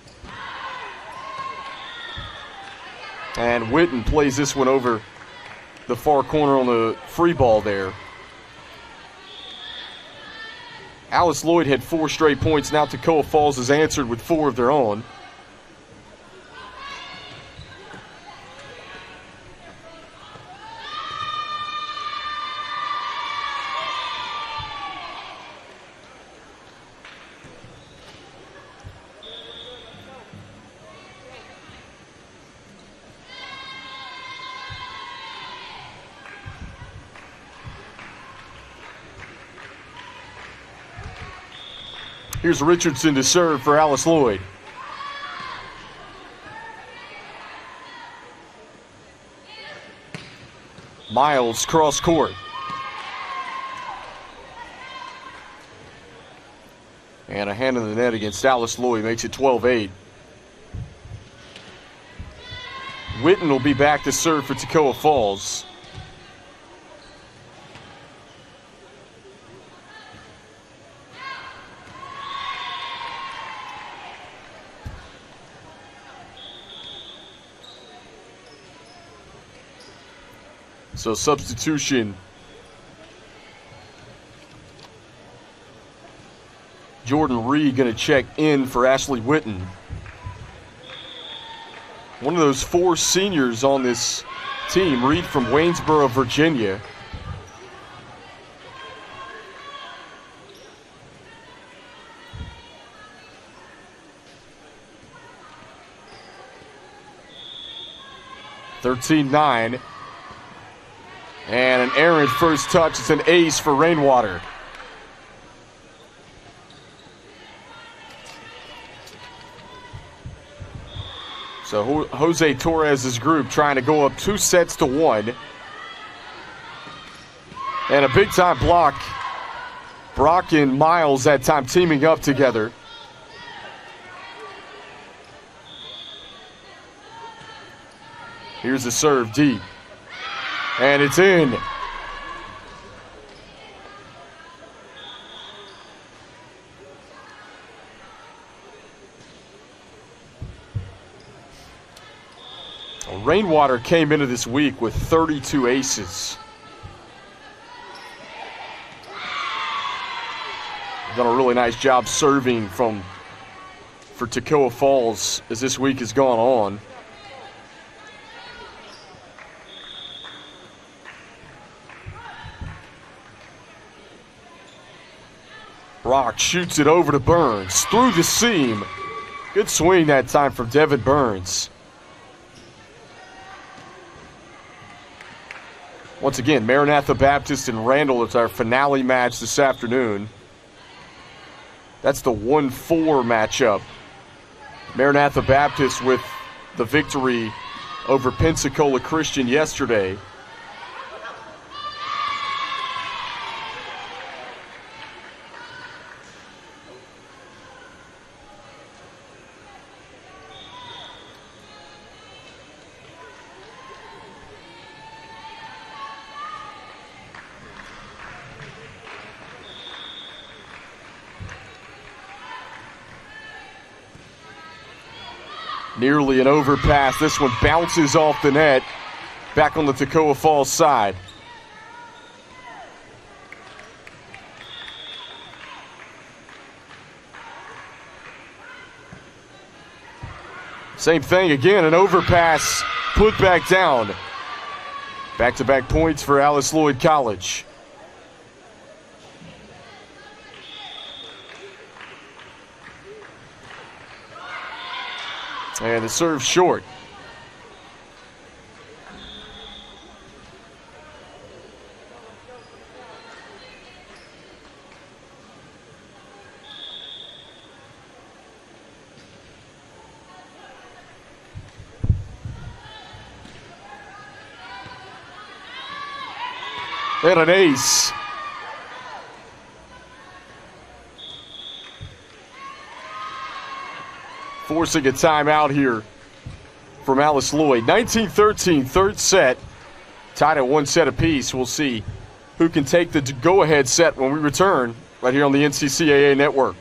And Witten plays this one over the far corner on the free ball there. Alice Lloyd had 4 straight points. Now Toccoa Falls has answered with 4 of their own. Here's Richardson to serve for Alice Lloyd. Miles cross court. And a hand in the net against Alice Lloyd makes it 12-8. Witten will be back to serve for Toccoa Falls. So substitution. Jordan Reed going to check in for Ashley Witten. One of those 4 seniors on this team. Reed from Waynesboro, Virginia. (13-9). And an errant first touch. It's an ace for Rainwater. So Jose Torres' group trying to go up 2-1. And a big-time block. Brock and Miles that time teaming up together. Here's the serve deep. And it's in. Rainwater came into this week with 32 aces. Done a really nice job serving for Toccoa Falls as this week has gone on. Brock shoots it over to Burns, through the seam. Good swing that time from Devin Burns. Once again, Maranatha Baptist and Randall, it's our finale match this afternoon. That's the 1-4 matchup. Maranatha Baptist with the victory over Pensacola Christian yesterday. Nearly an overpass. This one bounces off the net. Back on the Toccoa Falls side. Same thing again, an overpass put back down. Back-to-back points for Alice Lloyd College. And the serve short. And an ace. Forcing a timeout here from Alice Lloyd. 19-13, third set. Tied at 1 set apiece. We'll see who can take the go-ahead set when we return right here on the NCCAA Network.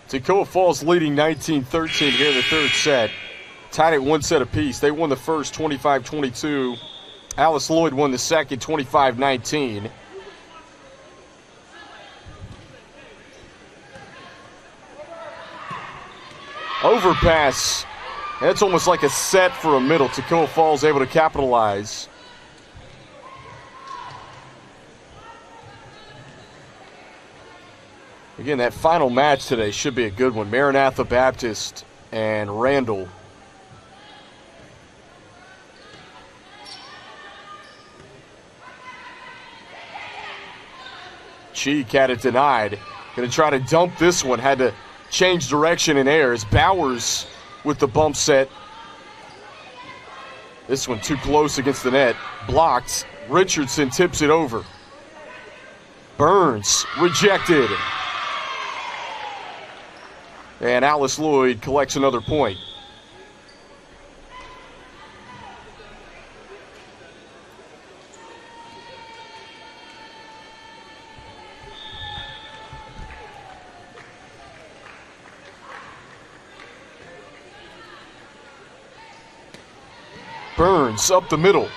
Toccoa Falls leading 19-13 here in the third set. Tied at 1 set apiece. They won the first 25-22. Alice Lloyd won the second 25-19. Overpass. That's almost like a set for a middle. Toccoa Falls able to capitalize. Again, that final match today should be a good one. Maranatha Baptist and Randall. Cheek had it denied. Going to try to dump this one. Had to change direction in air as Bowers with the bump set. This one too close against the net. Blocked. Richardson tips it over. Burns rejected. And Alice Lloyd collects another point. Burns up the middle.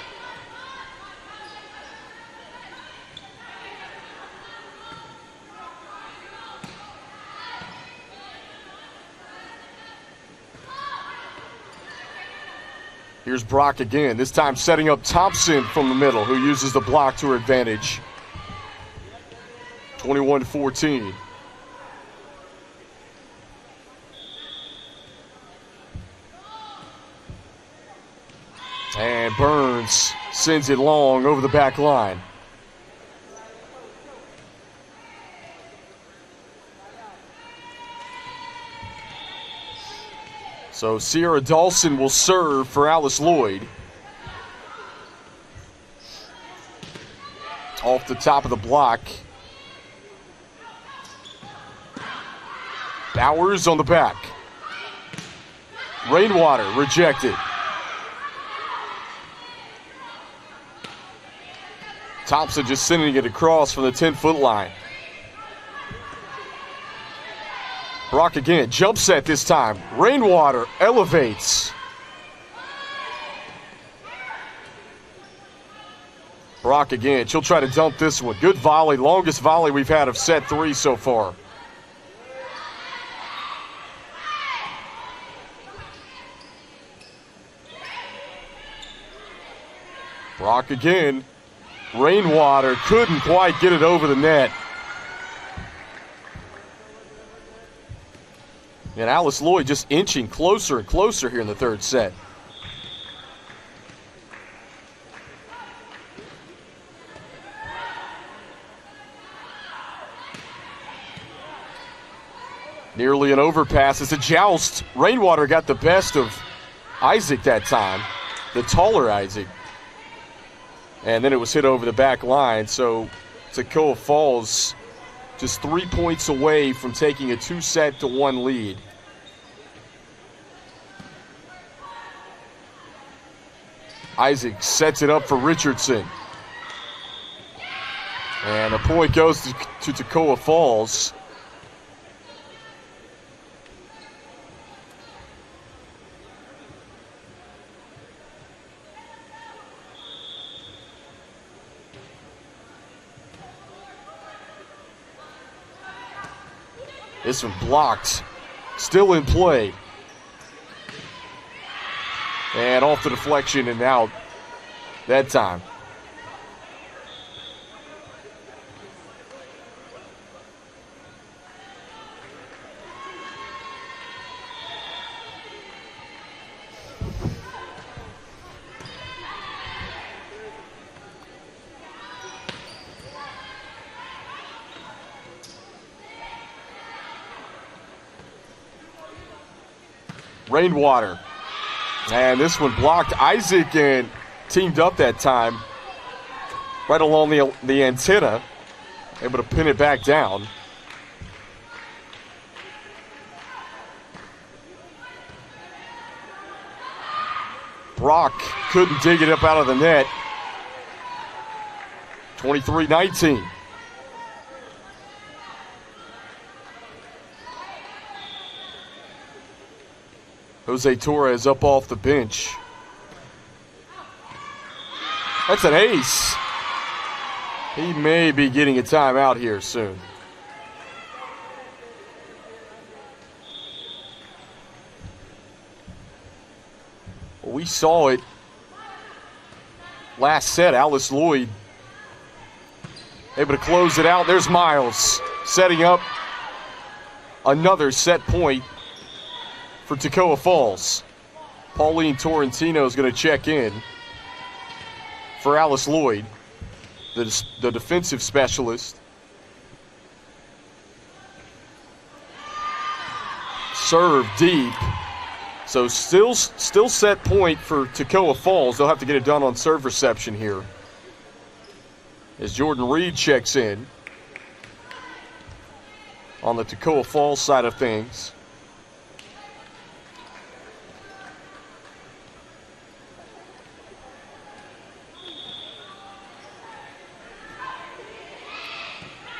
Here's Brock again, this time setting up Thompson from the middle, who uses the block to her advantage. 21-14. And Burns sends it long over the back line. So Sierra Dawson will serve for Alice Lloyd. Off the top of the block. Bowers on the back. Rainwater rejected. Thompson just sending it across from the 10-foot line. Brock again, jump set this time. Rainwater elevates. Brock again, she'll try to dump this one. Good volley, longest volley we've had of set 3 so far. Brock again. Rainwater couldn't quite get it over the net. And Alice Lloyd just inching closer and closer here in the third set. Nearly an overpass. It's a joust. Rainwater got the best of Isaac that time, the taller Isaac. And then it was hit over the back line. So Toccoa Falls just 3 points away from taking a 2-1 lead. Isaac sets it up for Richardson. And a point goes to Toccoa Falls. This one blocked, still in play. And off the deflection and out that time. Rainwater. And this one blocked. Isaac and teamed up that time right along the antenna, able to pin it back down. Brock couldn't dig it up out of the net. 23-19. Jose Torres up off the bench. That's an ace. He may be getting a timeout here soon. Well, we saw it last set. Alice Lloyd able to close it out. There's Miles setting up another set point for Toccoa Falls. Pauline Torrentino is going to check in for Alice Lloyd, the defensive specialist. Serve deep. So still set point for Toccoa Falls. They'll have to get it done on serve reception here. As Jordan Reed checks in on the Toccoa Falls side of things.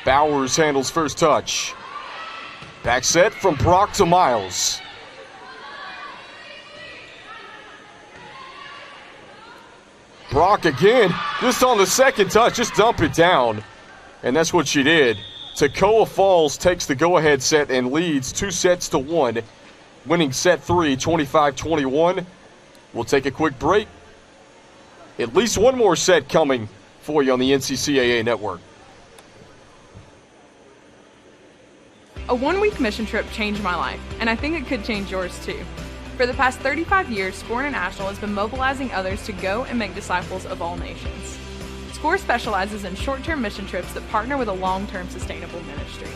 Bowers handles first touch. Back set from Brock to Miles. Brock again, just on the second touch, just dump it down. And that's what she did. Toccoa Falls takes the go-ahead set and leads 2-1, winning set 3, 25-21. We'll take a quick break. At least one more set coming for you on the NCCAA network. A one-week mission trip changed my life, and I think it could change yours too. For the past 35 years, SCORE International has been mobilizing others to go and make disciples of all nations. SCORE specializes in short-term mission trips that partner with a long-term sustainable ministry.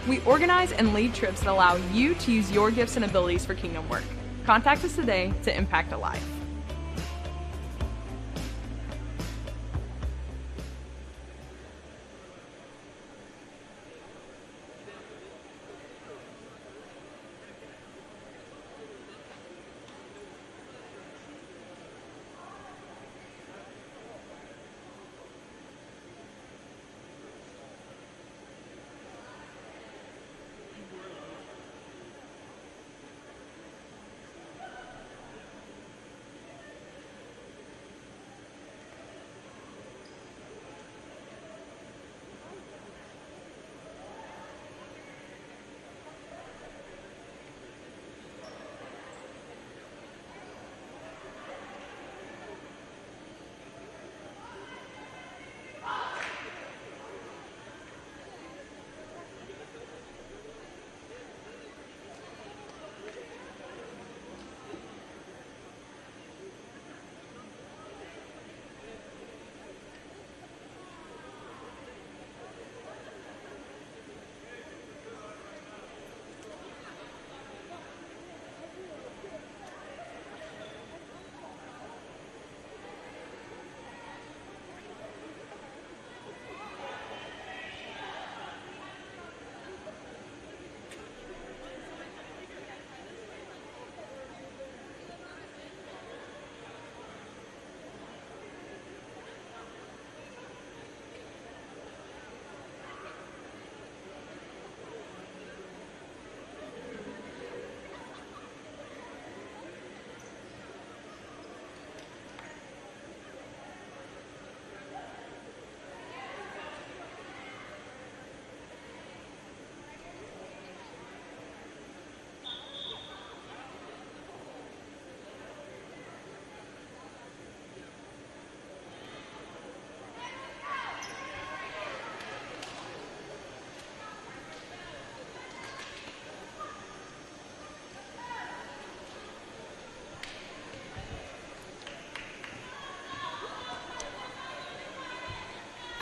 We organize and lead trips that allow you to use your gifts and abilities for kingdom work. Contact us today to impact a life.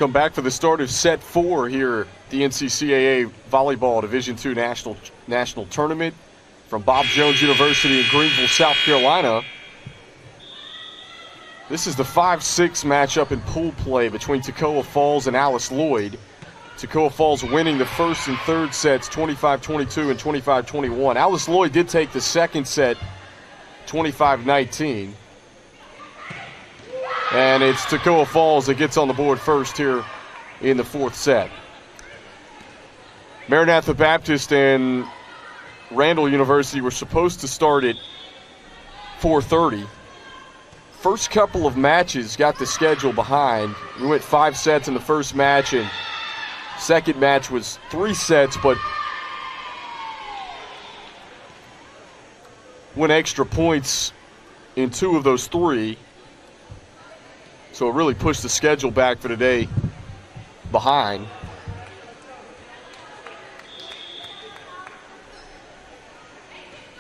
Come back for the start of set 4 here at the NCCAA Volleyball Division II National Tournament from Bob Jones University in Greenville, South Carolina. This is the 5-6 matchup in pool play between Toccoa Falls and Alice Lloyd. Toccoa Falls winning the first and third sets 25-22 and 25-21. Alice Lloyd did take the second set 25-19. And it's Toccoa Falls that gets on the board first here in the fourth set. Maranatha Baptist and Randall University were supposed to start at 4:30. First couple of matches got the schedule behind. We went 5 sets in the first match, and second match was 3 sets, but went extra points in 2 of those 3. So it really pushed the schedule back for today behind.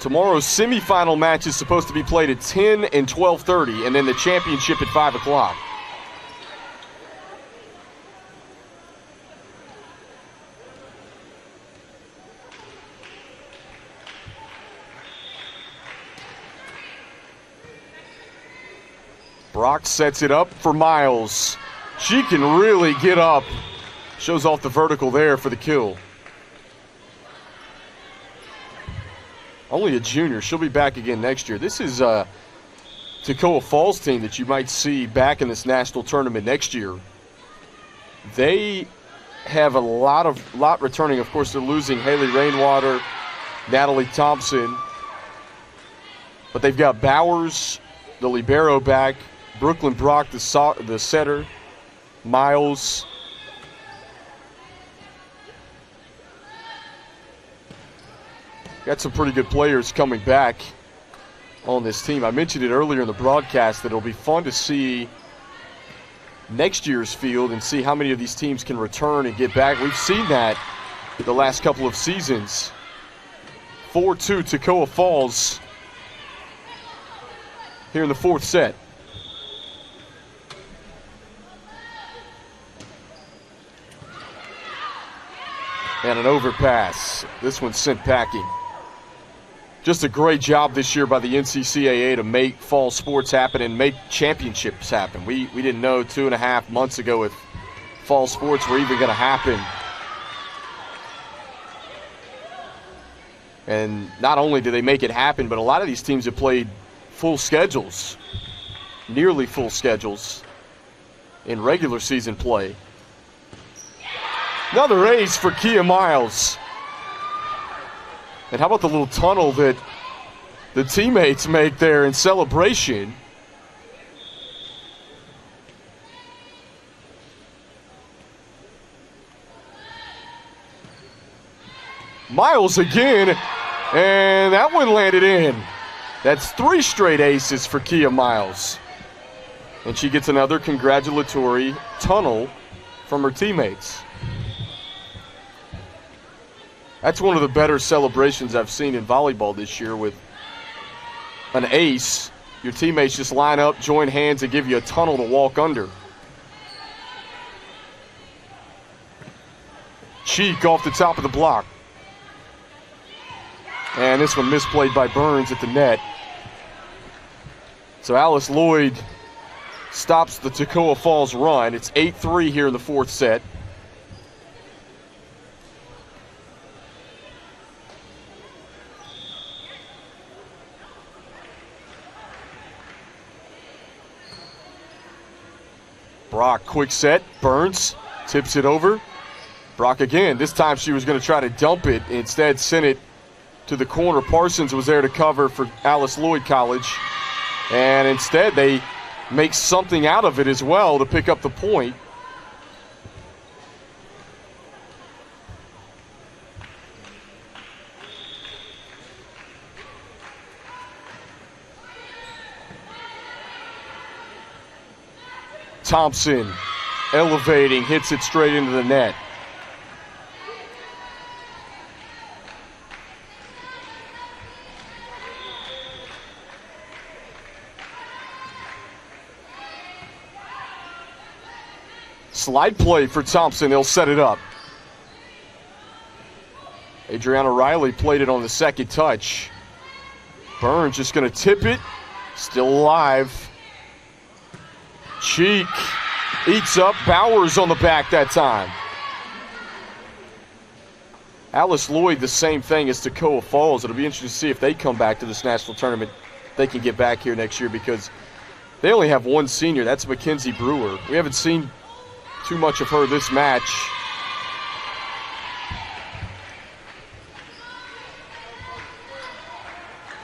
Tomorrow's semifinal match is supposed to be played at 10 and 12:30, and then the championship at 5 o'clock. Brock sets it up for Miles. She can really get up. Shows off the vertical there for the kill. Only a junior. She'll be back again next year. This is a Toccoa Falls team that you might see back in this national tournament next year. They have a lot returning. Of course, they're losing Haley Rainwater, Natalie Thompson. But they've got Bowers, the libero back, Brooklyn Brock, the setter, Miles. Got some pretty good players coming back on this team. I mentioned it earlier in the broadcast that it'll be fun to see next year's field and see how many of these teams can return and get back. We've seen that the last couple of seasons. 4-2 Toccoa Falls here in the fourth set. And an overpass. This one's sent packing. Just a great job this year by the NCCAA to make fall sports happen and make championships happen. We didn't know 2.5 months ago if fall sports were even going to happen. And not only do they make it happen, but a lot of these teams have played full schedules, nearly full schedules in regular season play. Another ace for Kia Miles. And how about the little tunnel that the teammates make there in celebration? Miles again, and that one landed in. That's 3 straight aces for Kia Miles. And she gets another congratulatory tunnel from her teammates. That's one of the better celebrations I've seen in volleyball this year, with an ace. Your teammates just line up, join hands, and give you a tunnel to walk under. Cheek off the top of the block. And this one misplayed by Burns at the net. So Alice Lloyd stops the Toccoa Falls run. It's 8-3 here in the fourth set. Brock, quick set. Burns tips it over. Brock again. This time she was going to try to dump it. Instead, sent it to the corner. Parsons was there to cover for Alice Lloyd College. And instead, they make something out of it as well to pick up the point. Thompson elevating, hits it straight into the net. Slide play for Thompson. They'll set it up. Adriana Riley played it on the second touch. Burns just going to tip it. Still alive. Cheek eats up. Bowers on the back that time. Alice Lloyd, the same thing as Toccoa Falls. It'll be interesting to see if they come back to this national tournament. They can get back here next year because they only have one senior. That's Mackenzie Brewer. We haven't seen too much of her this match.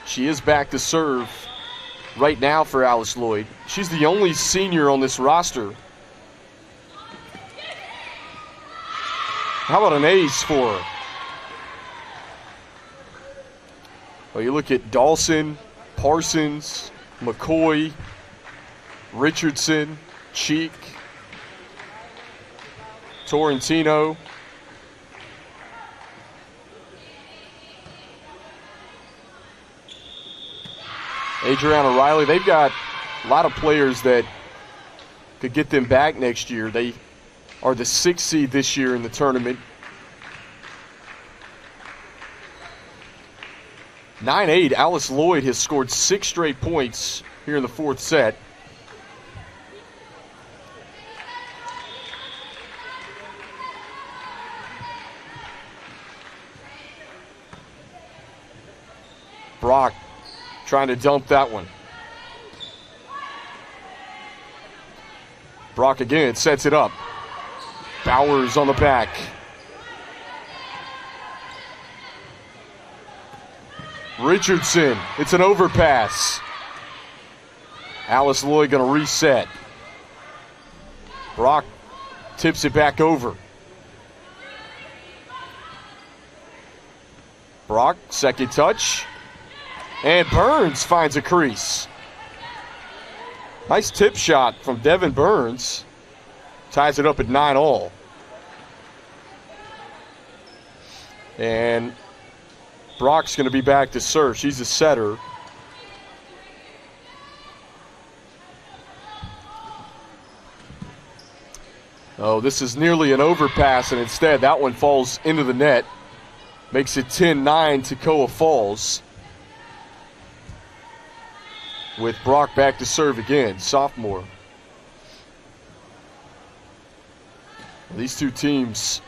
She is back to serve right now for Alice Lloyd. She's the only senior on this roster. How about an ace for her? Well, you look at Dawson, Parsons, McCoy, Richardson, Cheek, Torrentino. Adriana Riley, they've got a lot of players that could get them back next year. They are the 6th seed this year in the tournament. 9-8, Alice Lloyd has scored 6 straight points here in the 4th set. Brock trying to dump that one. Brock again sets it up. Bowers on the back. Richardson, it's an overpass. Alice Lloyd going to reset. Brock tips it back over. Brock, second touch. And Burns finds a crease. Nice tip shot from Devin Burns. Ties it up at 9-all. And Brock's going to be back to serve. She's a setter. Oh, this is nearly an overpass, and instead that one falls into the net. Makes it 10-9 Toccoa Falls. With Brock back to serve again, sophomore. These two teams,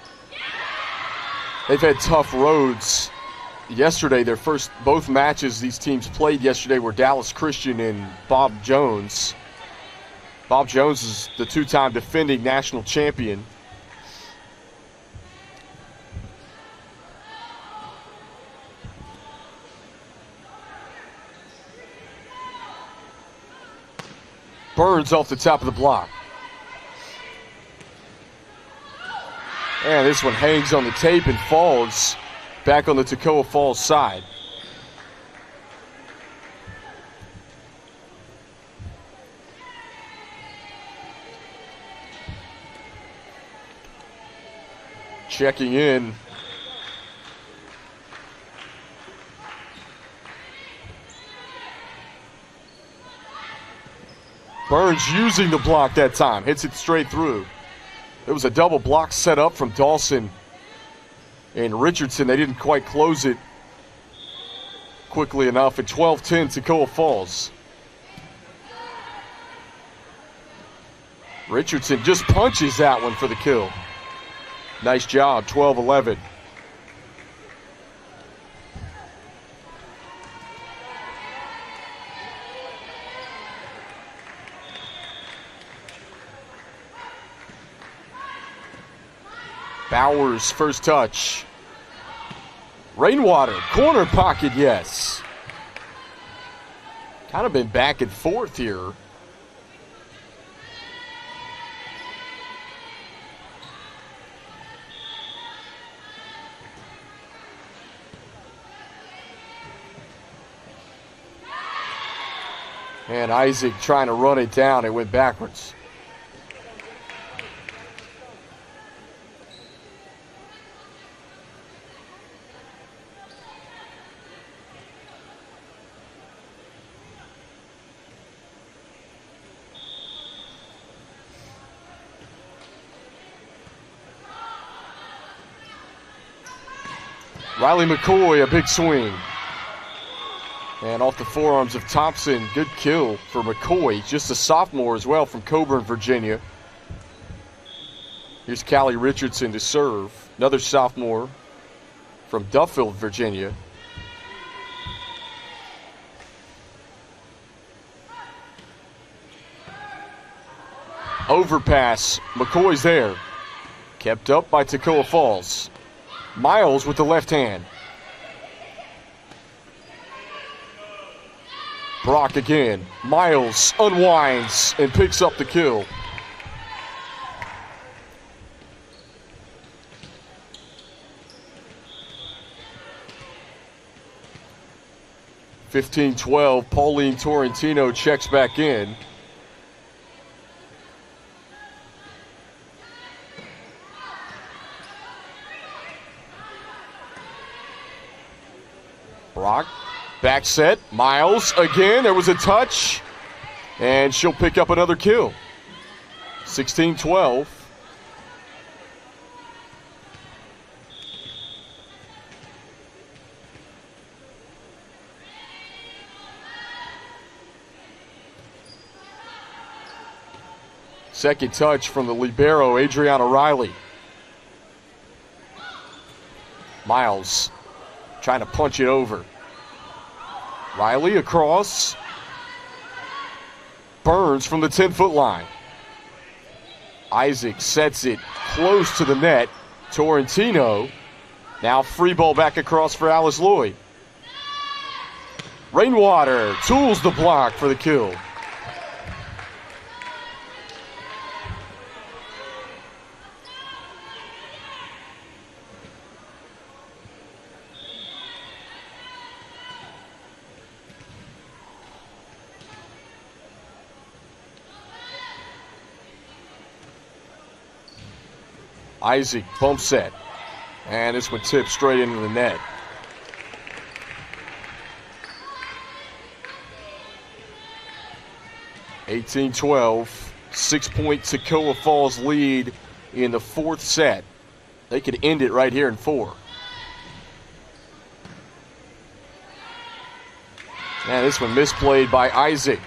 they've had tough roads. Yesterday, both matches these teams played yesterday were Dallas Christian and Bob Jones. Bob Jones is the 2-time defending national champion. Burns off the top of the block. And this one hangs on the tape and falls back on the Toccoa Falls side. Checking in. Burns using the block that time. Hits it straight through. There was a double block set up from Dawson and Richardson. They didn't quite close it quickly enough at 12-10 Toccoa Falls. Richardson just punches that one for the kill. Nice job, 12-11. Bowers, first touch. Rainwater, corner pocket, yes. Kind of been back and forth here. And Isaac trying to run it down. It went backwards. Riley McCoy, a big swing. And off the forearms of Thompson, good kill for McCoy, just a sophomore as well from Coburn, Virginia. Here's Callie Richardson to serve, another sophomore from Duffield, Virginia. Overpass, McCoy's there. Kept up by Toccoa Falls. Miles with the left hand. Brock again. Miles unwinds and picks up the kill. (15-12). Pauline Torrentino checks back in. Brock, back set, Miles again, there was a touch, and she'll pick up another kill. 16-12. Second touch from the libero, Adriana Riley. Miles trying to punch it over. Riley across. Burns from the 10-foot line. Isaac sets it close to the net. Torrentino. Now free ball back across for Alice Lloyd. Rainwater tools the block for the kill. Isaac bump set. And this one tipped straight into the net. (18-12). 6-point Toccoa Falls lead in the fourth set. They could end it right here in 4. And this one misplayed by Isaac.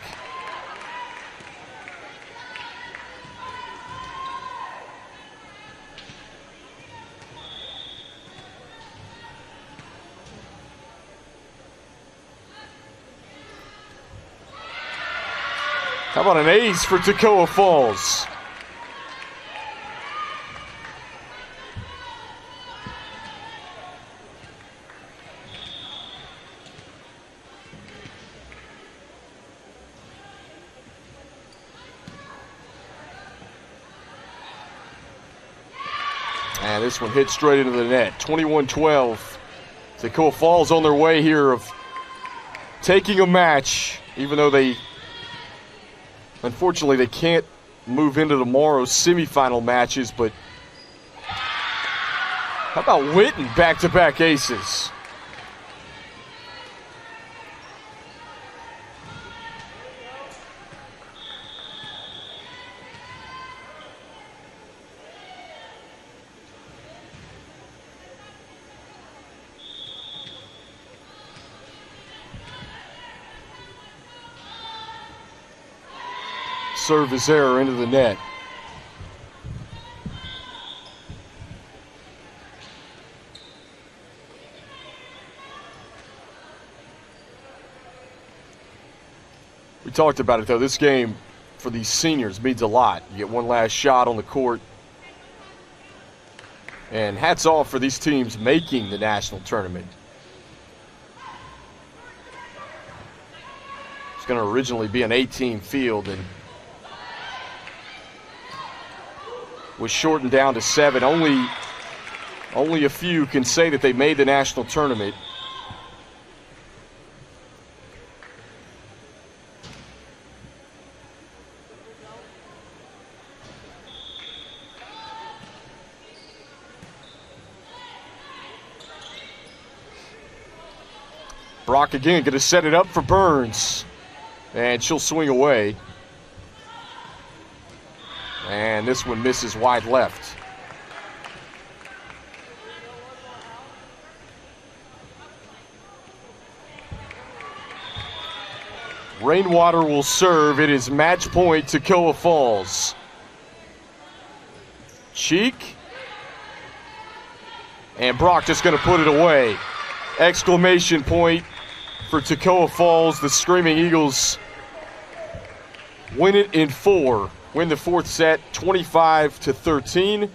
How about an ace for Toccoa Falls? And this one hit straight into the net. 21-12. Toccoa Falls on their way here of taking a match, even though unfortunately, they can't move into tomorrow's semifinal matches, but how about Witten back-to-back aces? Service error into the net. We talked about it, though. This game for these seniors means a lot. You get one last shot on the court. And hats off for these teams making the national tournament. It's going to originally be an 8-team field and was shortened down to 7. Only a few can say that they made the national tournament. Brock again going to set it up for Burns. And she'll swing away. And this one misses wide left. Rainwater will serve. It is match point Toccoa Falls. Cheek. And Brock just going to put it away. Exclamation point for Toccoa Falls. The Screaming Eagles win it in 4. Win the fourth set, 25-13.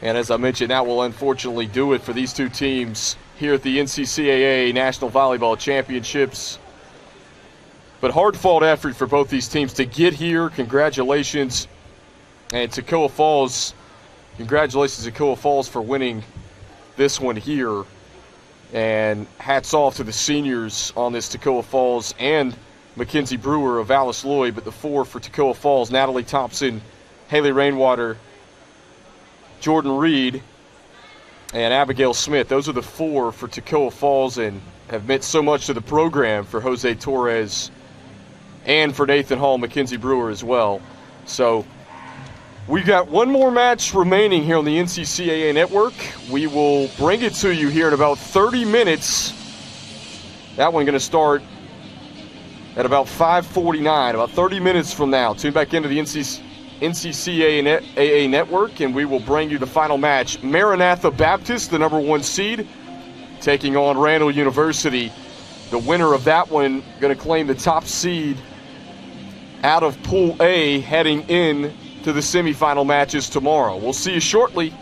And as I mentioned, that will unfortunately do it for these two teams here at the NCCAA National Volleyball Championships. But hard-fought effort for both these teams to get here. Congratulations. And Toccoa Falls, congratulations to Toccoa Falls for winning this one here. And hats off to the seniors on this Toccoa Falls and Mackenzie Brewer of Alice Lloyd. But the 4 for Toccoa Falls, Natalie Thompson, Haley Rainwater, Jordan Reed, and Abigail Smith. Those are the 4 for Toccoa Falls and have meant so much to the program for Jose Torres and for Nathan Hall, Mackenzie Brewer as well. So we got one more match remaining here on the NCCAA Network. We will bring it to you here in about 30 minutes. That one going to start at about 5:49, about 30 minutes from now. Tune back into the NCCAA Network, and we will bring you the final match. Maranatha Baptist, the number 1 seed, taking on Randall University. The winner of that one going to claim the top seed out of Pool A, heading in to the semifinal matches tomorrow. We'll see you shortly